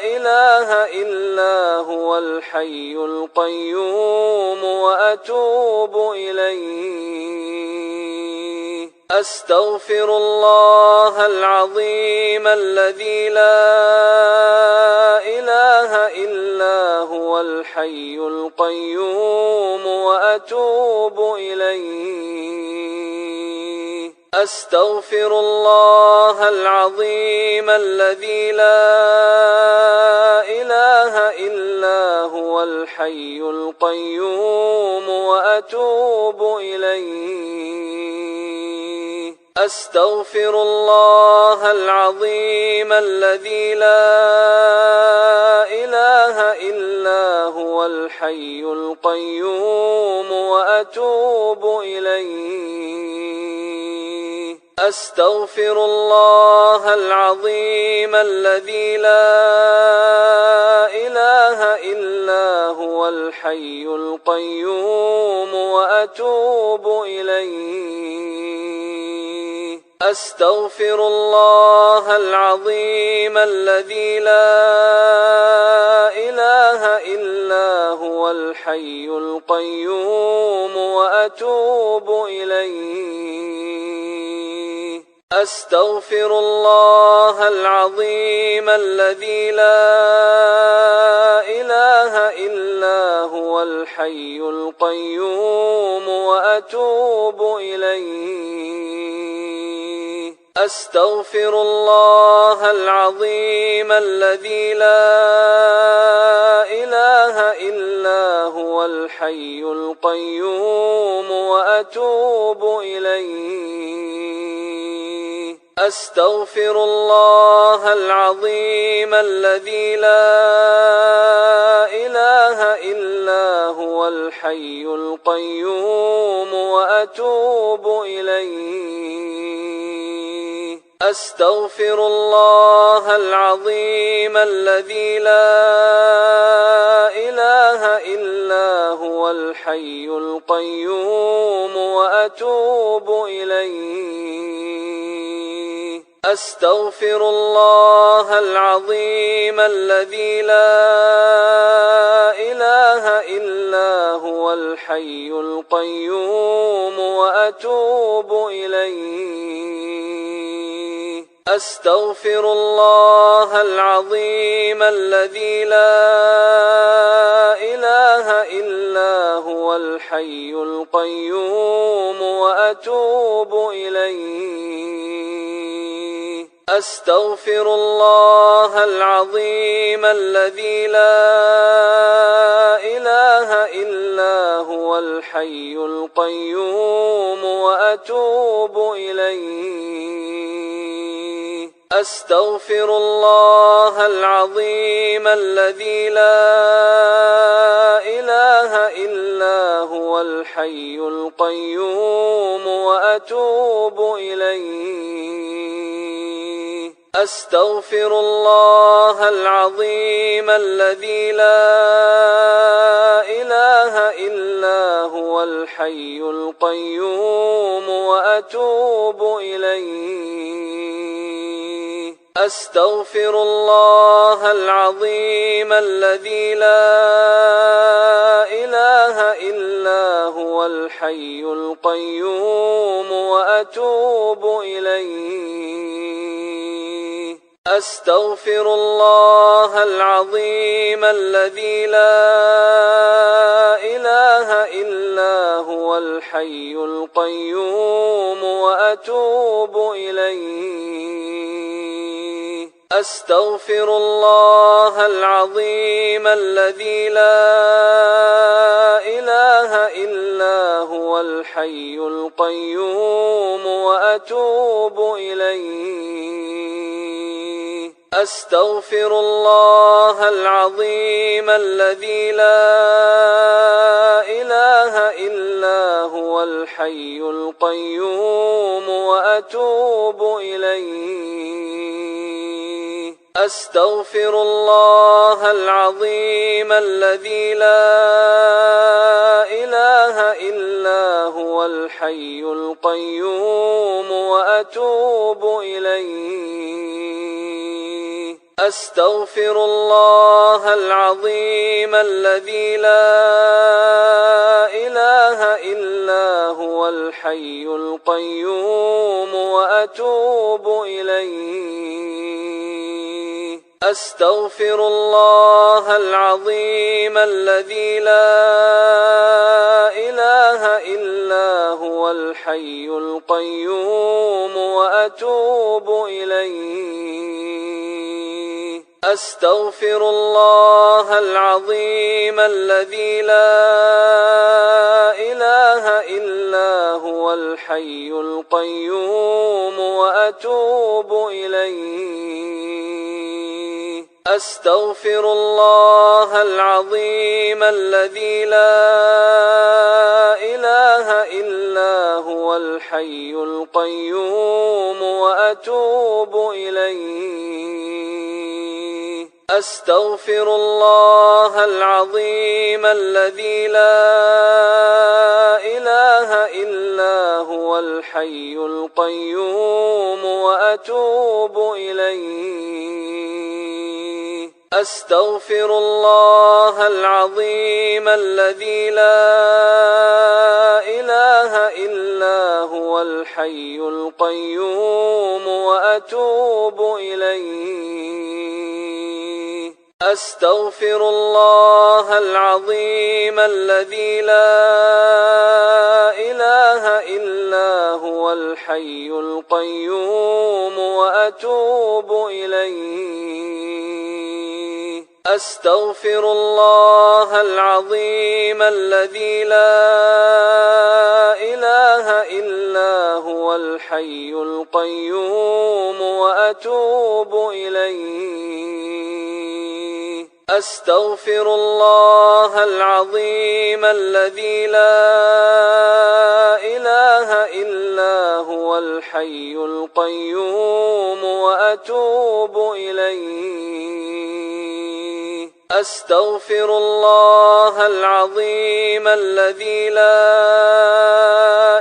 إله إلا هو الحي القيوم وأتوب إليه. أستغفر الله العظيم الذي لا إله إلا هو الحي القيوم وأتوب إليه. أستغفر الله العظيم الذي لا إله إلا هو الحي القيوم وأتوب إليه. أستغفر الله العظيم الذي لا إله إلا هو الحي القيوم وأتوب إليه. أستغفر الله العظيم الذي لا إله إلا هو الحي القيوم وأتوب إليه. أستغفر الله العظيم الذي لا إله إلا هو الحي القيوم وأتوب إليه. أستغفر الله العظيم الذي لا إله إلا هو الحي القيوم وأتوب إليه. أستغفر الله العظيم الذي لا إله إلا هو الحي القيوم وأتوب إليه. أستغفر الله العظيم الذي لا إله إلا هو الحي القيوم وأتوب إليه. أستغفر الله العظيم الذي لا إله إلا هو الحي القيوم وأتوب إليه. أستغفر الله العظيم الذي لا إله إلا هو الحي القيوم وأتوب إليه. أستغفر الله العظيم الذي لا إله إلا هو الحي القيوم وأتوب إليه. أستغفر الله العظيم الذي لا إله إلا هو الحي القيوم وأتوب إليه. أستغفر الله العظيم الذي لا إله إلا هو الحي القيوم وأتوب إليه. أستغفر الله العظيم الذي لا إله إلا هو الحي القيوم وأتوب إليه. أستغفر الله العظيم الذي لا إله إلا هو الحي القيوم وأتوب إليه. أستغفر الله العظيم الذي لا إله إلا هو الحي القيوم وأتوب إليه. أستغفر الله العظيم الذي لا إله إلا هو الحي القيوم وأتوب إليه. أستغفر الله العظيم الذي لا إله إلا هو الحي القيوم وأتوب إليه. أستغفر الله العظيم الذي لا إله إلا هو الحي القيوم وأتوب إليه. أستغفر الله العظيم الذي لا إله إلا هو الحي القيوم وأتوب إليه. أستغفر الله العظيم الذي لا إله إلا هو الحي القيوم وأتوب إليه. أستغفر الله العظيم الذي لا إله إلا هو الحي القيوم وأتوب إليه. أستغفر الله العظيم الذي لا إله إلا هو الحي القيوم وأتوب إليه. أستغفر الله العظيم الذي لا إله إلا هو الحي القيوم وأتوب إليه. أستغفر الله العظيم الذي لا إله إلا هو الحي القيوم وأتوب إليه. أستغفر الله العظيم الذي لا إله إلا هو الحي القيوم وأتوب إليه. أستغفر الله العظيم الذي لا إله إلا هو الحي القيوم وأتوب إليه. أستغفر الله العظيم الذي لا إله إلا هو الحي القيوم وأتوب إليه. أستغفر الله العظيم الذي لا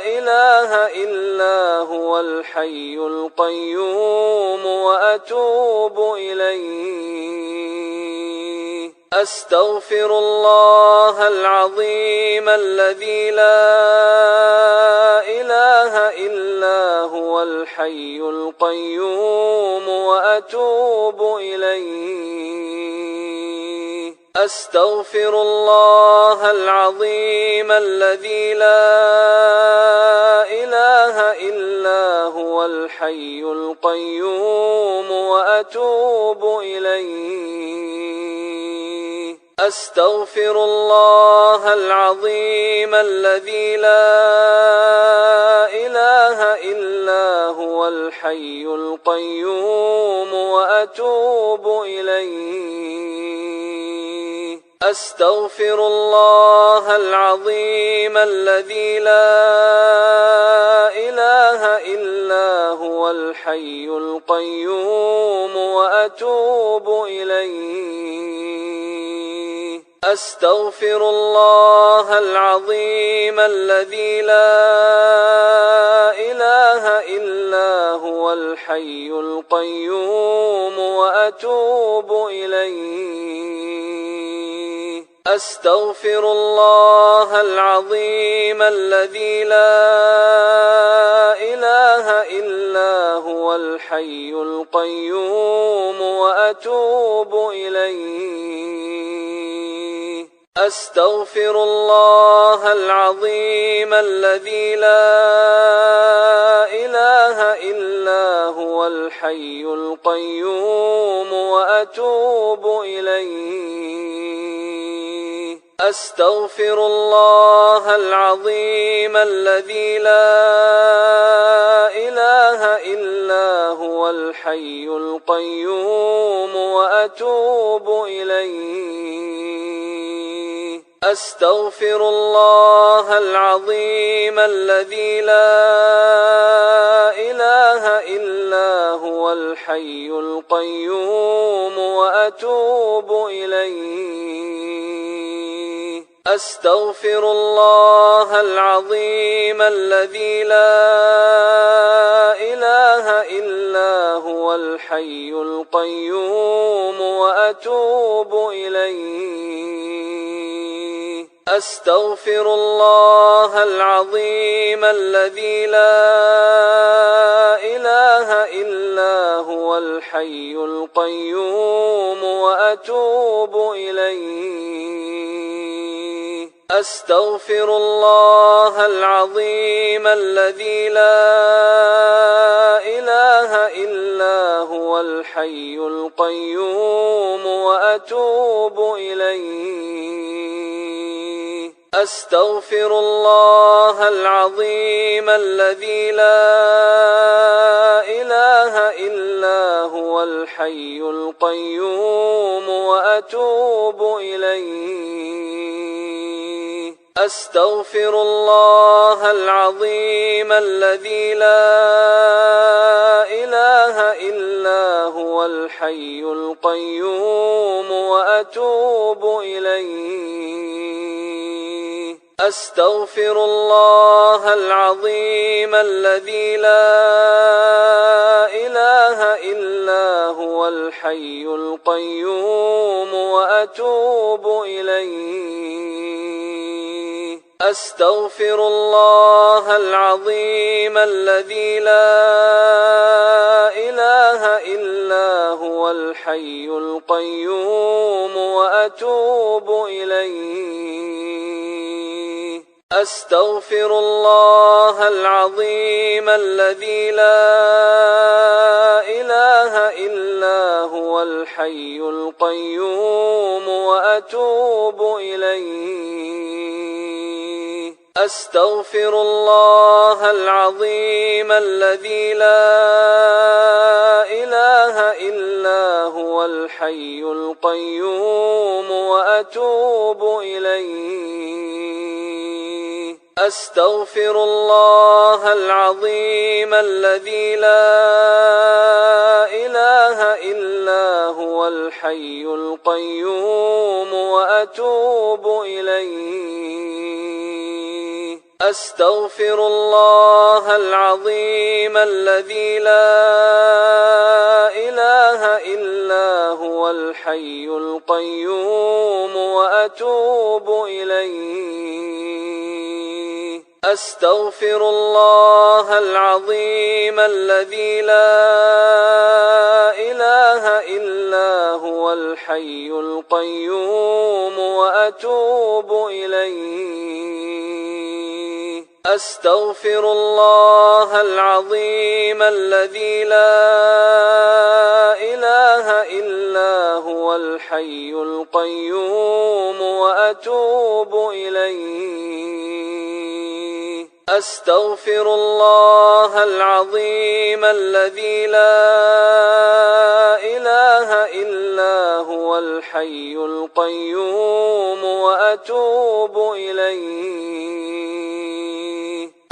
إله إلا هو الحي القيوم وأتوب إليه. أستغفر الله العظيم الذي لا إله إلا هو الحي القيوم وأتوب إليه. أستغفر الله العظيم الذي لا إله إلا هو الحي القيوم وأتوب إليه. أستغفر الله العظيم الذي لا إله إلا هو الحي القيوم وأتوب إليه. أستغفر الله العظيم الذي لا إله إلا هو الحي القيوم وأتوب إليه. أستغفر الله العظيم الذي لا إله إلا هو الحي القيوم وأتوب إليه. أستغفر الله العظيم الذي لا إله إلا هو الحي القيوم وأتوب إليه. أستغفر الله العظيم الذي لا إله إلا هو الحي القيوم وأتوب إليه. أستغفر الله العظيم الذي لا إله إلا هو الحي القيوم وأتوب إليه. أستغفر الله العظيم الذي لا إله إلا هو الحي القيوم وأتوب إليه. أستغفر الله العظيم الذي لا إله إلا هو الحي القيوم وأتوب إليه. أستغفر الله العظيم الذي لا إله إلا هو الحي القيوم وأتوب إليه. أستغفر الله العظيم الذي لا إله إلا هو الحي القيوم وأتوب إليه. أستغفر الله العظيم الذي لا إله إلا هو الحي القيوم وأتوب إليه. أستغفر الله العظيم الذي لا إله إلا هو الحي القيوم وأتوب إليه. أستغفر الله العظيم الذي لا إله إلا هو الحي القيوم وأتوب إليه. أستغفر الله العظيم الذي لا إله إلا هو الحي القيوم وأتوب إليه. أستغفر الله العظيم الذي لا إله إلا هو الحي القيوم وأتوب إليه. أستغفر الله العظيم الذي لا إله إلا هو الحي القيوم وأتوب إليه. أستغفر الله العظيم الذي لا إله إلا هو الحي القيوم وأتوب إليه. أستغفر الله العظيم الذي لا إله إلا هو الحي القيوم وأتوب إليه. أستغفر الله العظيم الذي لا إله إلا هو الحي القيوم وأتوب إليه. أستغفر الله العظيم الذي لا إله إلا هو الحي القيوم وأتوب إليه. أستغفر الله العظيم الذي لا إله إلا هو الحي القيوم وأتوب إليه.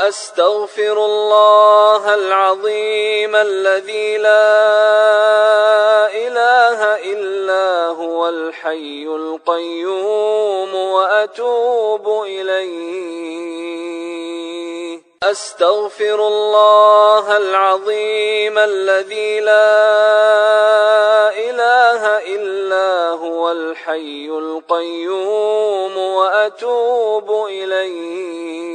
أستغفر الله العظيم الذي لا إله إلا هو الحي القيوم وأتوب إليه. أستغفر الله العظيم الذي لا إله إلا هو الحي القيوم وأتوب إليه.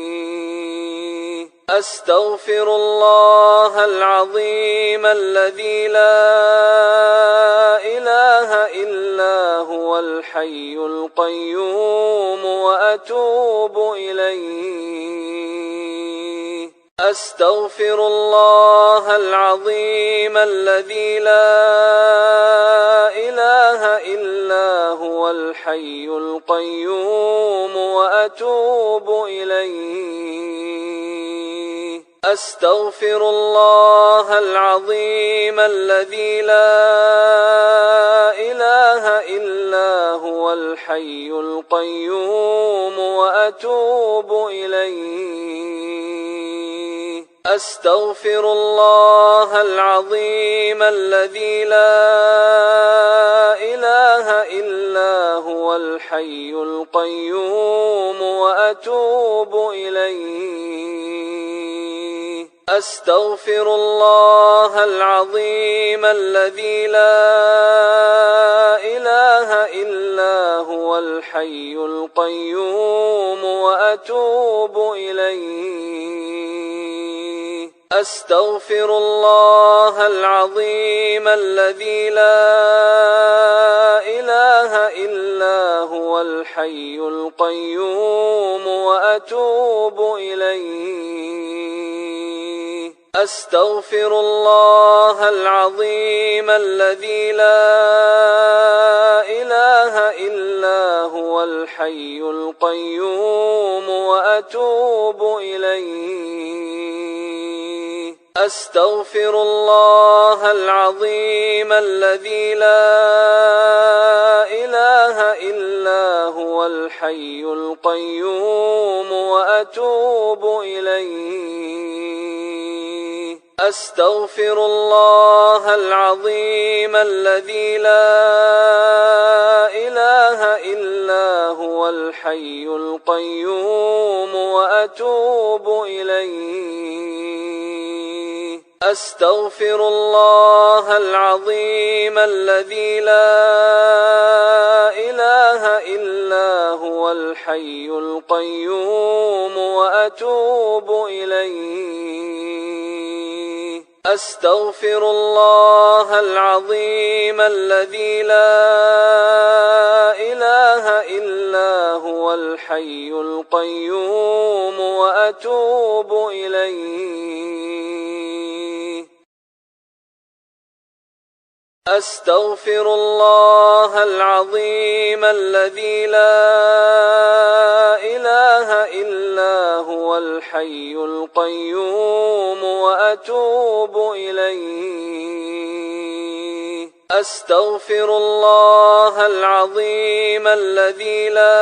أستغفر الله العظيم الذي لا إله إلا هو الحي القيوم وأتوب إليه. أستغفر الله العظيم الذي لا إله إلا هو الحي القيوم وأتوب إليه. أستغفر الله العظيم الذي لا إله إلا هو الحي القيوم وأتوب إليه. أستغفر الله العظيم الذي لا إله إلا هو الحي القيوم وأتوب إليه. أستغفر الله العظيم الذي لا إله إلا هو الحي القيوم وأتوب إليه. أستغفر الله العظيم الذي لا إله إلا هو الحي القيوم وأتوب إليه. أستغفر الله العظيم الذي لا إله إلا هو الحي القيوم وأتوب إليه. أستغفر الله العظيم الذي لا إله إلا هو الحي القيوم وأتوب إليه. أستغفر الله العظيم الذي لا إله إلا هو الحي القيوم وأتوب إليه. أستغفر الله العظيم الذي لا إله إلا هو الحي القيوم وأتوب إليه. أستغفر الله العظيم الذي لا إله إلا هو الحي القيوم وأتوب إليه. أستغفر الله العظيم الذي لا إله إلا هو الحي القيوم وأتوب إليه. أستغفر الله العظيم الذي لا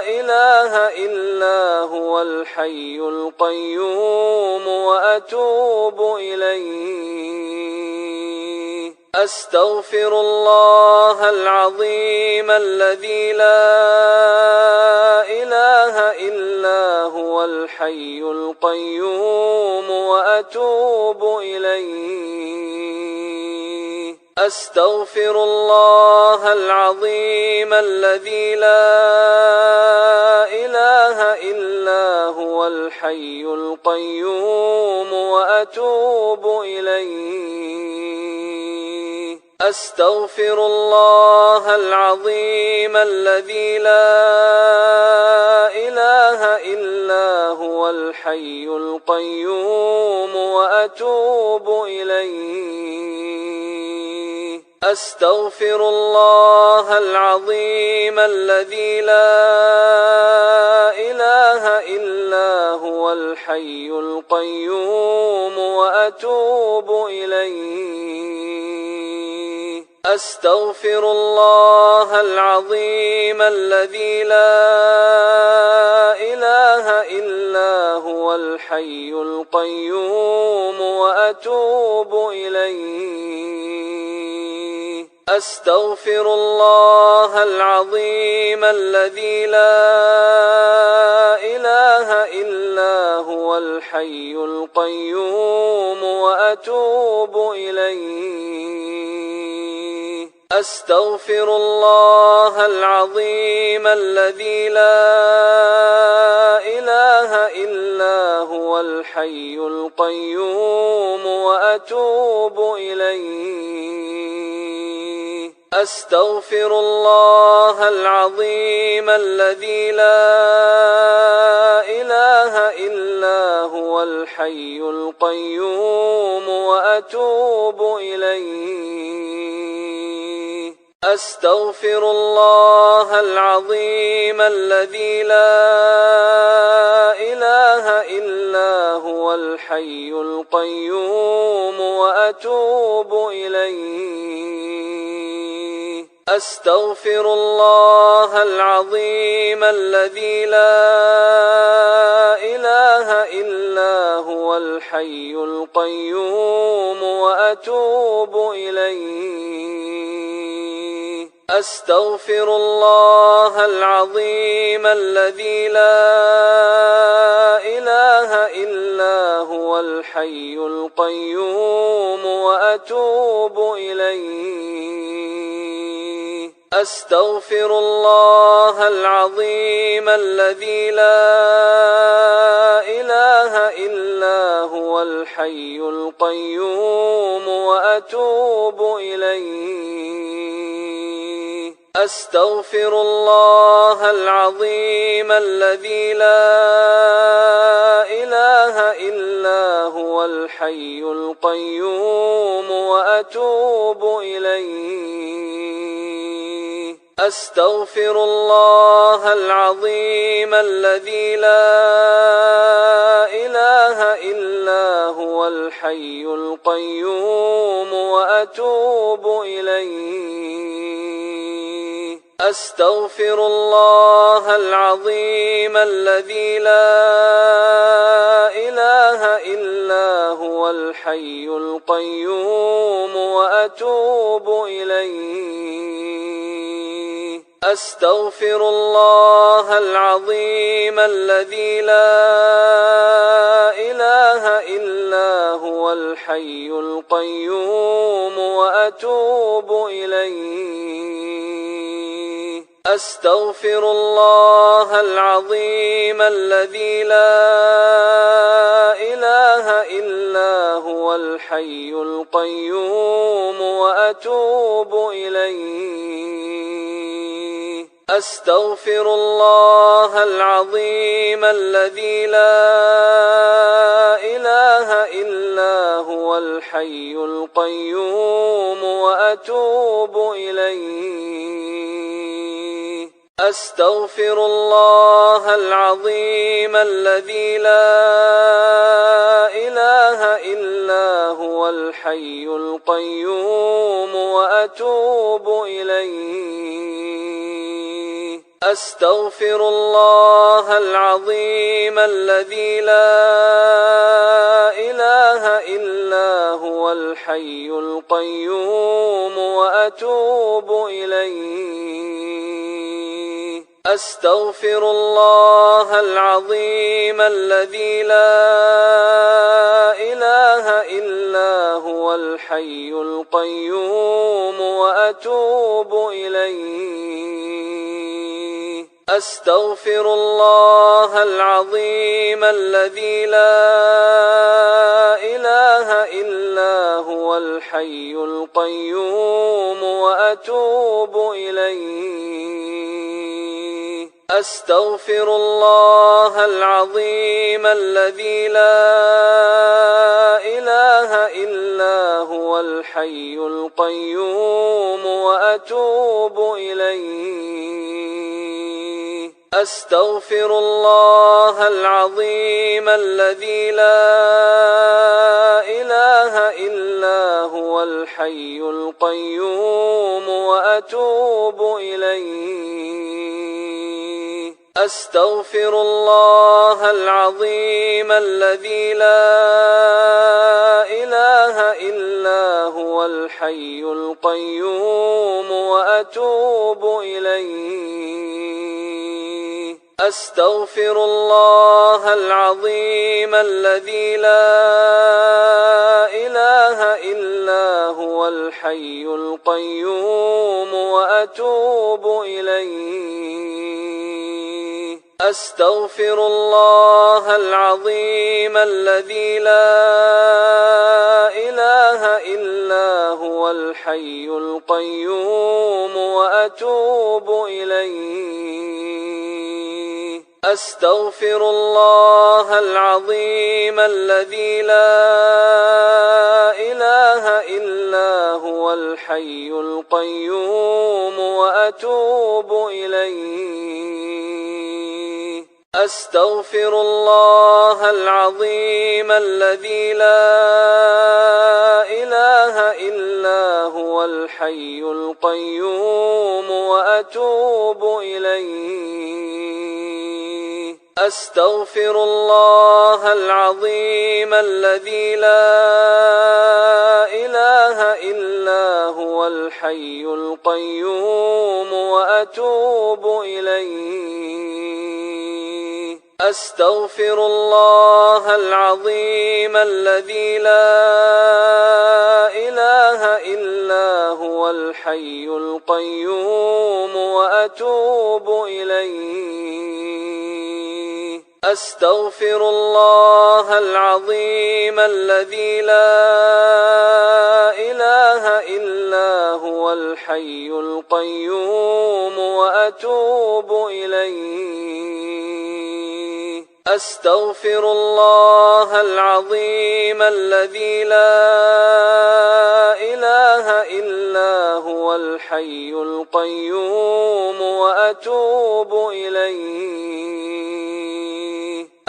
إله إلا هو الحي القيوم وأتوب إليه. أستغفر الله العظيم الذي لا إله إلا هو الحي القيوم وأتوب إليه. أستغفر الله العظيم الذي لا إله إلا هو الحي القيوم وأتوب إليه. أستغفر الله العظيم الذي لا إله إلا هو الحي القيوم وأتوب إليه. أستغفر الله العظيم الذي لا إله إلا هو الحي القيوم وأتوب إليه. أستغفر الله العظيم الذي لا إله إلا هو الحي القيوم وأتوب إليه. أستغفر الله العظيم الذي لا إله إلا هو الحي القيوم وأتوب إليه. أستغفر الله العظيم الذي لا إله إلا هو الحي القيوم وأتوب إليه. أستغفر الله العظيم الذي لا إله إلا هو الحي القيوم وأتوب إليه. أستغفر الله العظيم الذي لا إله إلا هو الحي القيوم وأتوب إليه. أستغفر الله العظيم الذي لا إله إلا هو الحي القيوم وأتوب إليه. أستغفر الله العظيم الذي لا إله إلا هو الحي القيوم وأتوب إليه. أستغفر الله العظيم الذي لا إله إلا هو الحي القيوم وأتوب إليه. أستغفر الله العظيم الذي لا إله إلا هو الحي القيوم وأتوب إليه. أستغفر الله العظيم الذي لا إله إلا هو الحي القيوم وأتوب إليه. أستغفر الله العظيم الذي لا إله إلا هو الحي القيوم وأتوب إليه. أستغفر الله العظيم الذي لا إله إلا هو الحي القيوم وأتوب إليه. أستغفر الله العظيم الذي لا إله إلا هو الحي القيوم وأتوب إليه. أستغفر الله العظيم الذي لا إله إلا هو الحي القيوم وأتوب إليه. أستغفر الله العظيم الذي لا إله إلا هو الحي القيوم وأتوب إليه. أستغفر الله العظيم الذي لا إله إلا هو الحي القيوم وأتوب إليه. أستغفر الله العظيم الذي لا إله إلا هو الحي القيوم وأتوب إليه. أستغفر الله العظيم الذي لا إله إلا هو الحي القيوم وأتوب إليه. أستغفر الله العظيم الذي لا إله إلا هو الحي القيوم وأتوب إليه. أستغفر الله العظيم الذي لا إله إلا هو الحي القيوم وأتوب إليه. أستغفر الله العظيم الذي لا إله إلا هو الحي القيوم وأتوب إليه. أستغفر الله العظيم الذي لا إله إلا هو الحي القيوم وأتوب إليه. أستغفر الله العظيم الذي لا إله إلا هو الحي القيوم وأتوب إليه. أستغفر الله العظيم الذي لا إله إلا هو الحي القيوم وأتوب إليه. أستغفر الله العظيم الذي لا إله إلا هو الحي القيوم وأتوب إليه. أستغفر الله العظيم الذي لا إله إلا هو الحي القيوم وأتوب إليه. أستغفر الله العظيم الذي لا إله إلا هو الحي القيوم وأتوب إليه. أستغفر الله العظيم الذي لا إله إلا هو الحي القيوم وأتوب إليه. أستغفر الله العظيم الذي لا إله إلا هو الحي القيوم وأتوب إليه.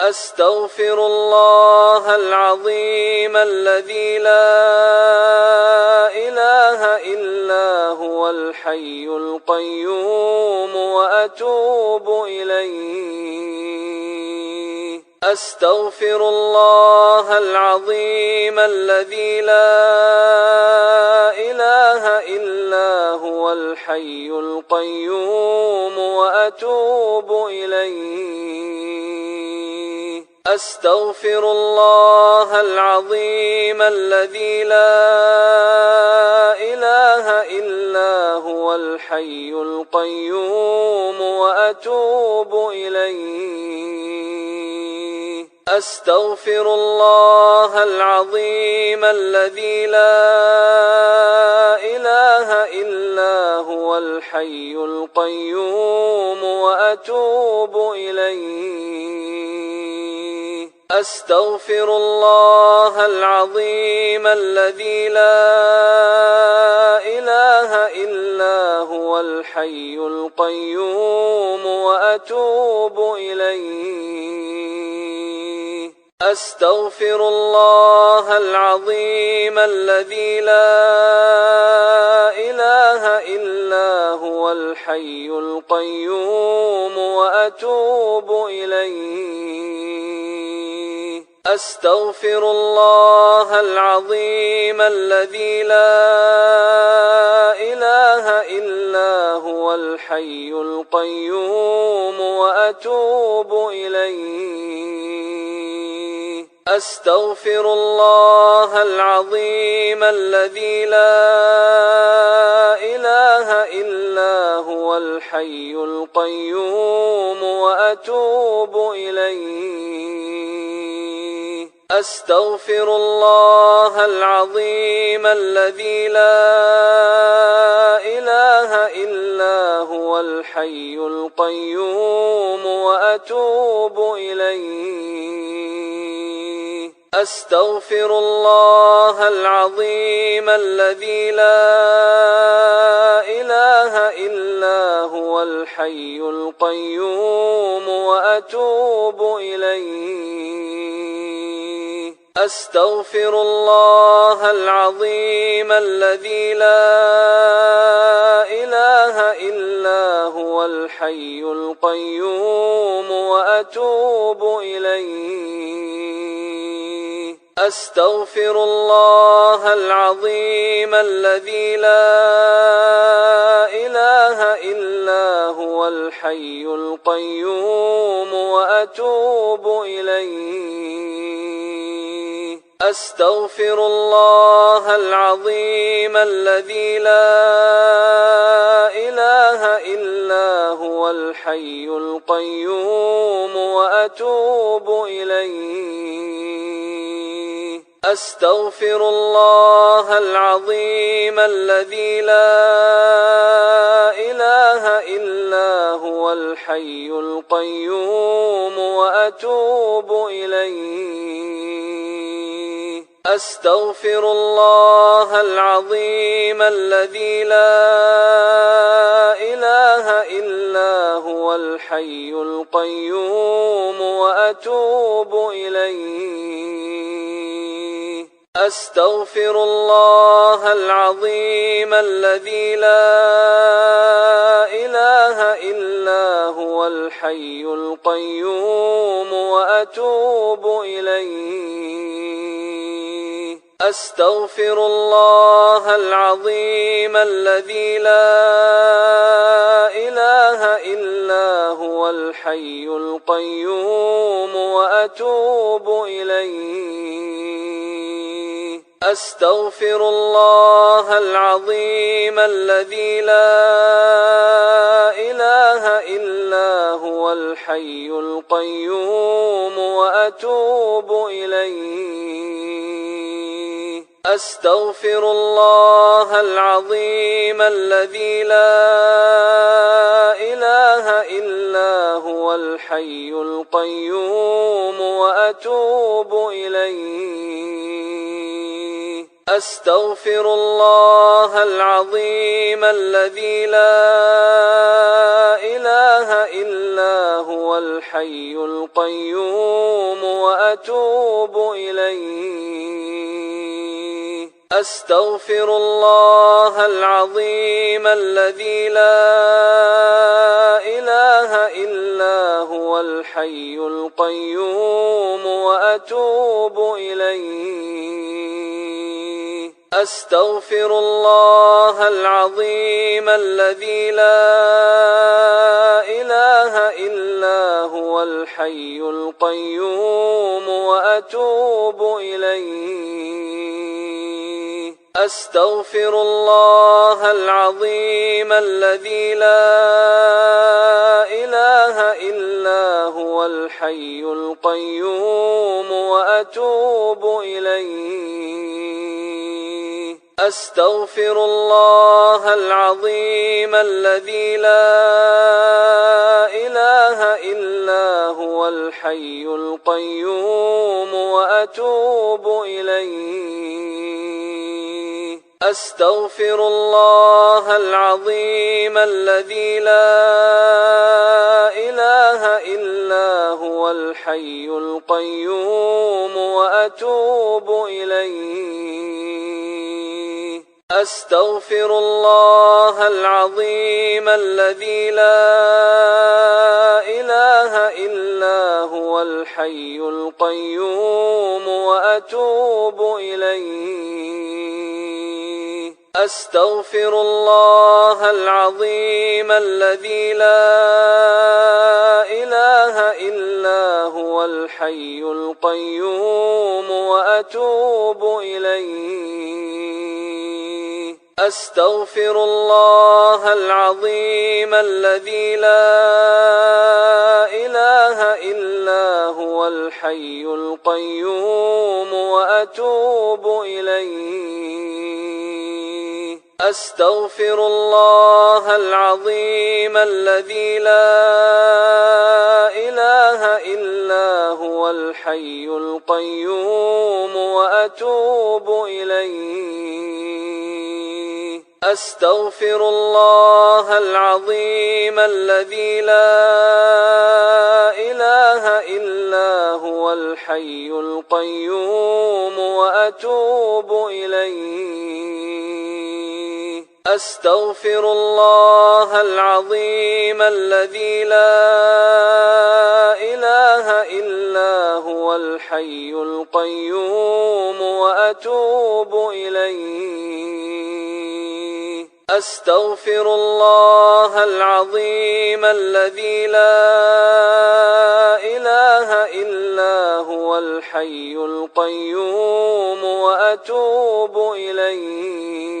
أستغفر الله العظيم الذي لا إله إلا هو الحي القيوم وأتوب إليه. أستغفر الله العظيم الذي لا إله إلا هو الحي القيوم وأتوب إليه. أستغفر الله العظيم الذي لا إله إلا هو الحي القيوم وأتوب إليه. أستغفر الله العظيم الذي لا إله إلا هو الحي القيوم وأتوب إليه. أستغفر الله العظيم الذي لا إله إلا هو الحي القيوم وأتوب إليه. أستغفر الله العظيم الذي لا إله إلا هو الحي القيوم وأتوب إليه. أستغفر الله العظيم الذي لا إله إلا هو الحي القيوم وأتوب إليه. أستغفر الله العظيم الذي لا إله إلا هو الحي القيوم وأتوب إليه. أستغفر الله العظيم الذي لا إله إلا هو الحي القيوم وأتوب إليه. أستغفر الله العظيم الذي لا إله إلا هو الحي القيوم وأتوب إليه. أستغفر الله العظيم الذي لا إله إلا هو الحي القيوم وأتوب إليه. أستغفر الله العظيم الذي لا إله إلا هو الحي القيوم وأتوب إليه. أستغفر الله العظيم الذي لا إله إلا هو الحي القيوم وأتوب إليه. أستغفر الله العظيم الذي لا إله إلا هو الحي القيوم وأتوب إليه. أستغفر الله العظيم الذي لا إله إلا هو الحي القيوم وأتوب إليه. أستغفر الله العظيم الذي لا إله إلا هو الحي القيوم وأتوب إليه. أستغفر الله العظيم الذي لا إله هو الحي القيوم وأتوب إليه. أستغفر الله العظيم الذي لا إله إلا هو الحي القيوم وأتوب إليه. أستغفر الله العظيم الذي لا إله إلا هو الحي القيوم وأتوب إليه. أستغفر الله العظيم الذي لا إله إلا هو الحي القيوم وأتوب إليه. أستغفر الله العظيم الذي لا إله إلا هو الحي القيوم وأتوب إليه. أستغفر الله العظيم الذي لا إله إلا هو الحي القيوم وأتوب إليه. أستغفر الله العظيم الذي لا إله إلا هو الحي القيوم وأتوب إليه. أستغفر الله العظيم الذي لا إله إلا هو الحي القيوم وأتوب إليه. أستغفر الله العظيم الذي لا إله إلا هو الحي القيوم وأتوب إليه. أستغفر الله العظيم الذي لا إله إلا هو الحي القيوم وأتوب إليه. أستغفر الله العظيم الذي لا إله إلا هو الحي القيوم وأتوب إليه. أستغفر الله العظيم الذي لا إله إلا هو الحي القيوم وأتوب إليه. أستغفر الله العظيم الذي لا إله إلا هو الحي القيوم وأتوب إليه. أستغفر الله العظيم الذي لا إله إلا هو الحي القيوم وأتوب إليه. أستغفر الله العظيم الذي لا إله إلا هو الحي القيوم وأتوب إليه. أستغفر الله العظيم الذي لا إله إلا هو الحي القيوم وأتوب إليه.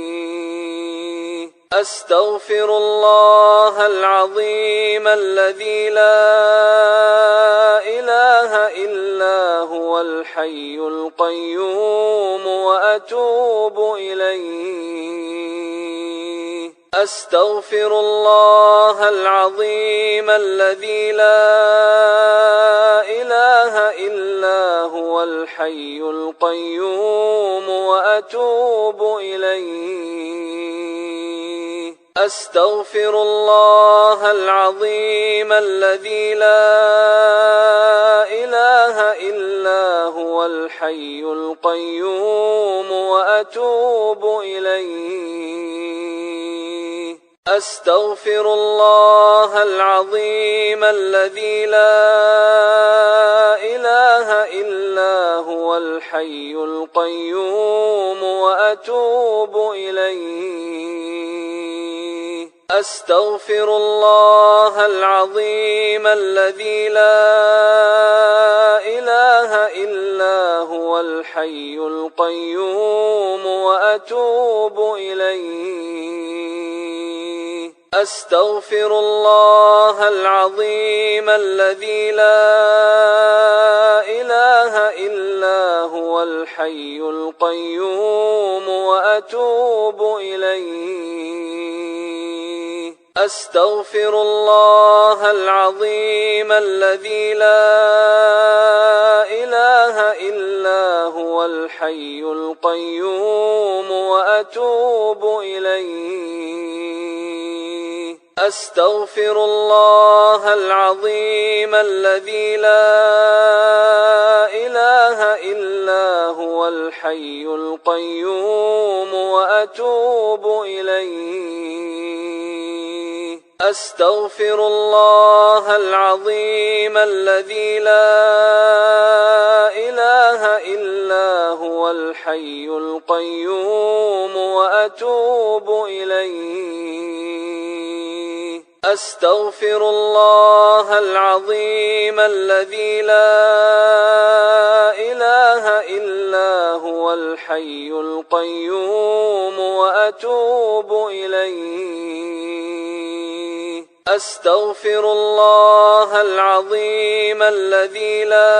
أستغفر الله العظيم الذي لا إله إلا هو الحي القيوم وأتوب إليه. أستغفر الله العظيم الذي لا إله إلا هو الحي القيوم وأتوب إليه. أستغفر الله العظيم الذي لا إله إلا هو الحي القيوم وأتوب إليه. أستغفر الله العظيم الذي لا إله إلا هو الحي القيوم وأتوب إليه. أستغفر الله العظيم الذي لا إله إلا هو الحي القيوم وأتوب إليه. أستغفر الله العظيم الذي لا إله إلا هو الحي القيوم وأتوب إليه. أستغفر الله العظيم الذي لا إله إلا هو الحي القيوم وأتوب إليه. أستغفر الله العظيم الذي لا إله إلا هو الحي القيوم وأتوب إليه. أستغفر الله العظيم الذي لا إله إلا هو الحي القيوم وأتوب إليه. أستغفر الله العظيم الذي لا إله إلا هو الحي القيوم وأتوب إليه. أستغفر الله العظيم الذي لا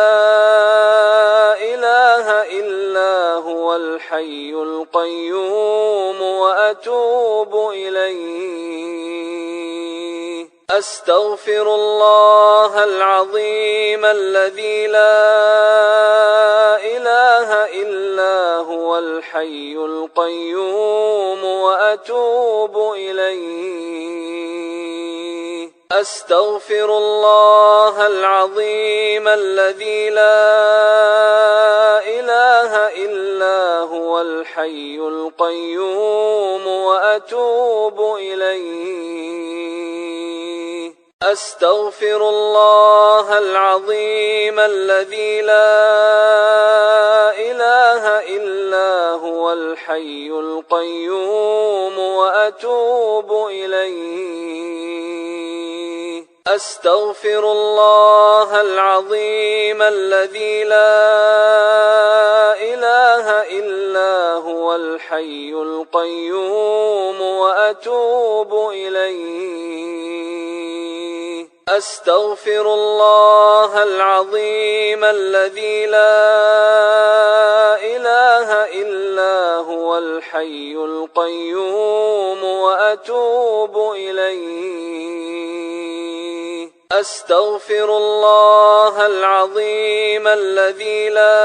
إله إلا هو الحي القيوم وأتوب إليه. أستغفر الله العظيم الذي لا إله إلا هو الحي القيوم وأتوب إليه. أستغفر الله العظيم الذي لا إله إلا هو الحي القيوم وأتوب إليه. أستغفر الله العظيم الذي لا إله إلا هو الحي القيوم وأتوب إليه. أستغفر الله العظيم الذي لا إله إلا هو الحي القيوم وأتوب إليه. أستغفر الله العظيم الذي لا إله إلا هو الحي القيوم وأتوب إليه. أستغفر الله العظيم الذي لا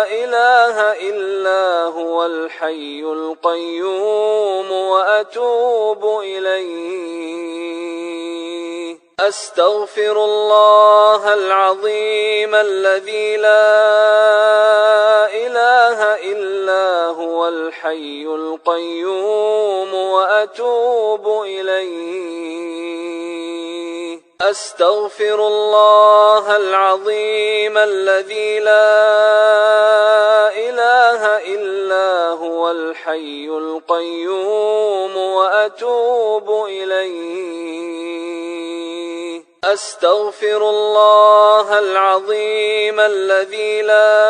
إله إلا هو الحي القيوم وأتوب إليه. أستغفر الله العظيم الذي لا إله إلا هو الحي القيوم وأتوب إليه. أستغفر الله العظيم الذي لا إله إلا هو الحي القيوم وأتوب إليه. أستغفر الله العظيم الذي لا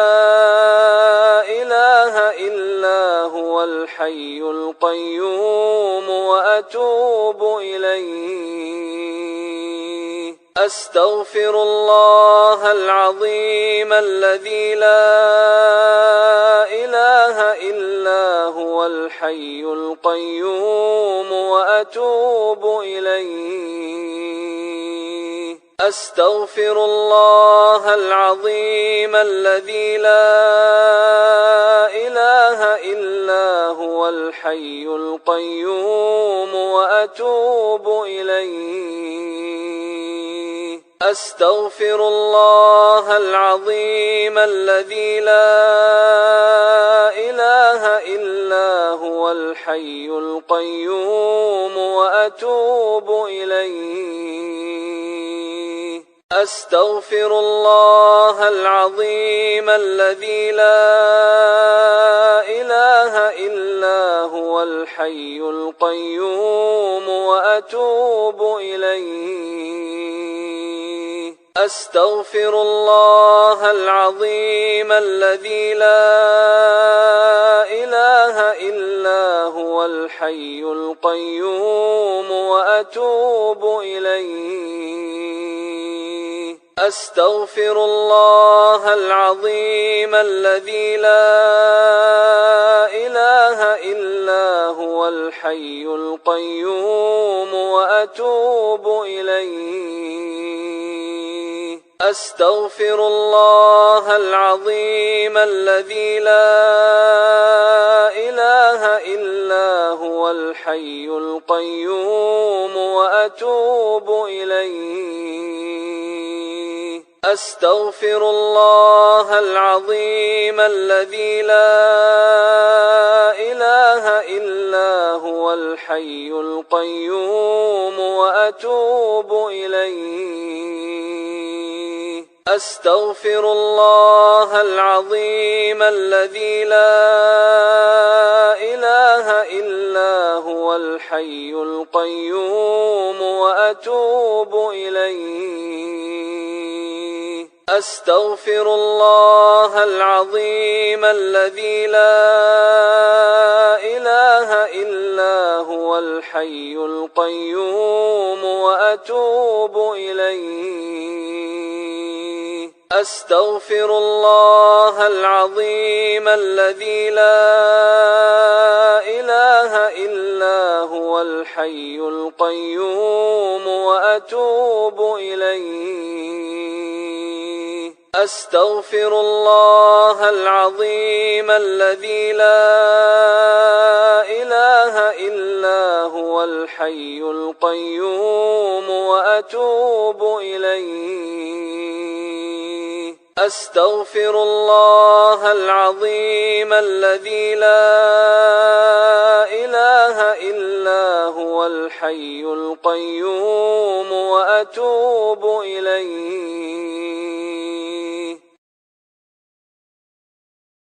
إله إلا هو الحي القيوم وأتوب إليه. أستغفر الله العظيم الذي لا إله إلا هو الحي القيوم وأتوب إليه. أستغفر الله العظيم الذي لا إله إلا هو الحي القيوم وأتوب إليه. أستغفر الله العظيم الذي لا إله إلا هو الحي القيوم وأتوب إليه. أستغفر الله العظيم الذي لا إله إلا هو الحي القيوم وأتوب إليه. أستغفر الله العظيم الذي لا إله إلا هو الحي القيوم وأتوب إليه. أستغفر الله العظيم الذي لا إله إلا هو الحي القيوم وأتوب إليه. أستغفر الله العظيم الذي لا إله إلا هو الحي القيوم وأتوب إليه. أستغفر الله العظيم الذي لا إله إلا هو الحي القيوم وأتوب إليه. أستغفر الله العظيم الذي لا إله إلا هو الحي القيوم وأتوب إليه. أستغفر الله العظيم الذي لا إله إلا هو الحي القيوم وأتوب إليه. أستغفر الله العظيم الذي لا إله إلا هو الحي القيوم وأتوب إليه. أستغفر الله العظيم الذي لا إله إلا هو الحي القيوم وأتوب إليه. أستغفر الله العظيم الذي لا إله إلا هو الحي القيوم وأتوب إليه.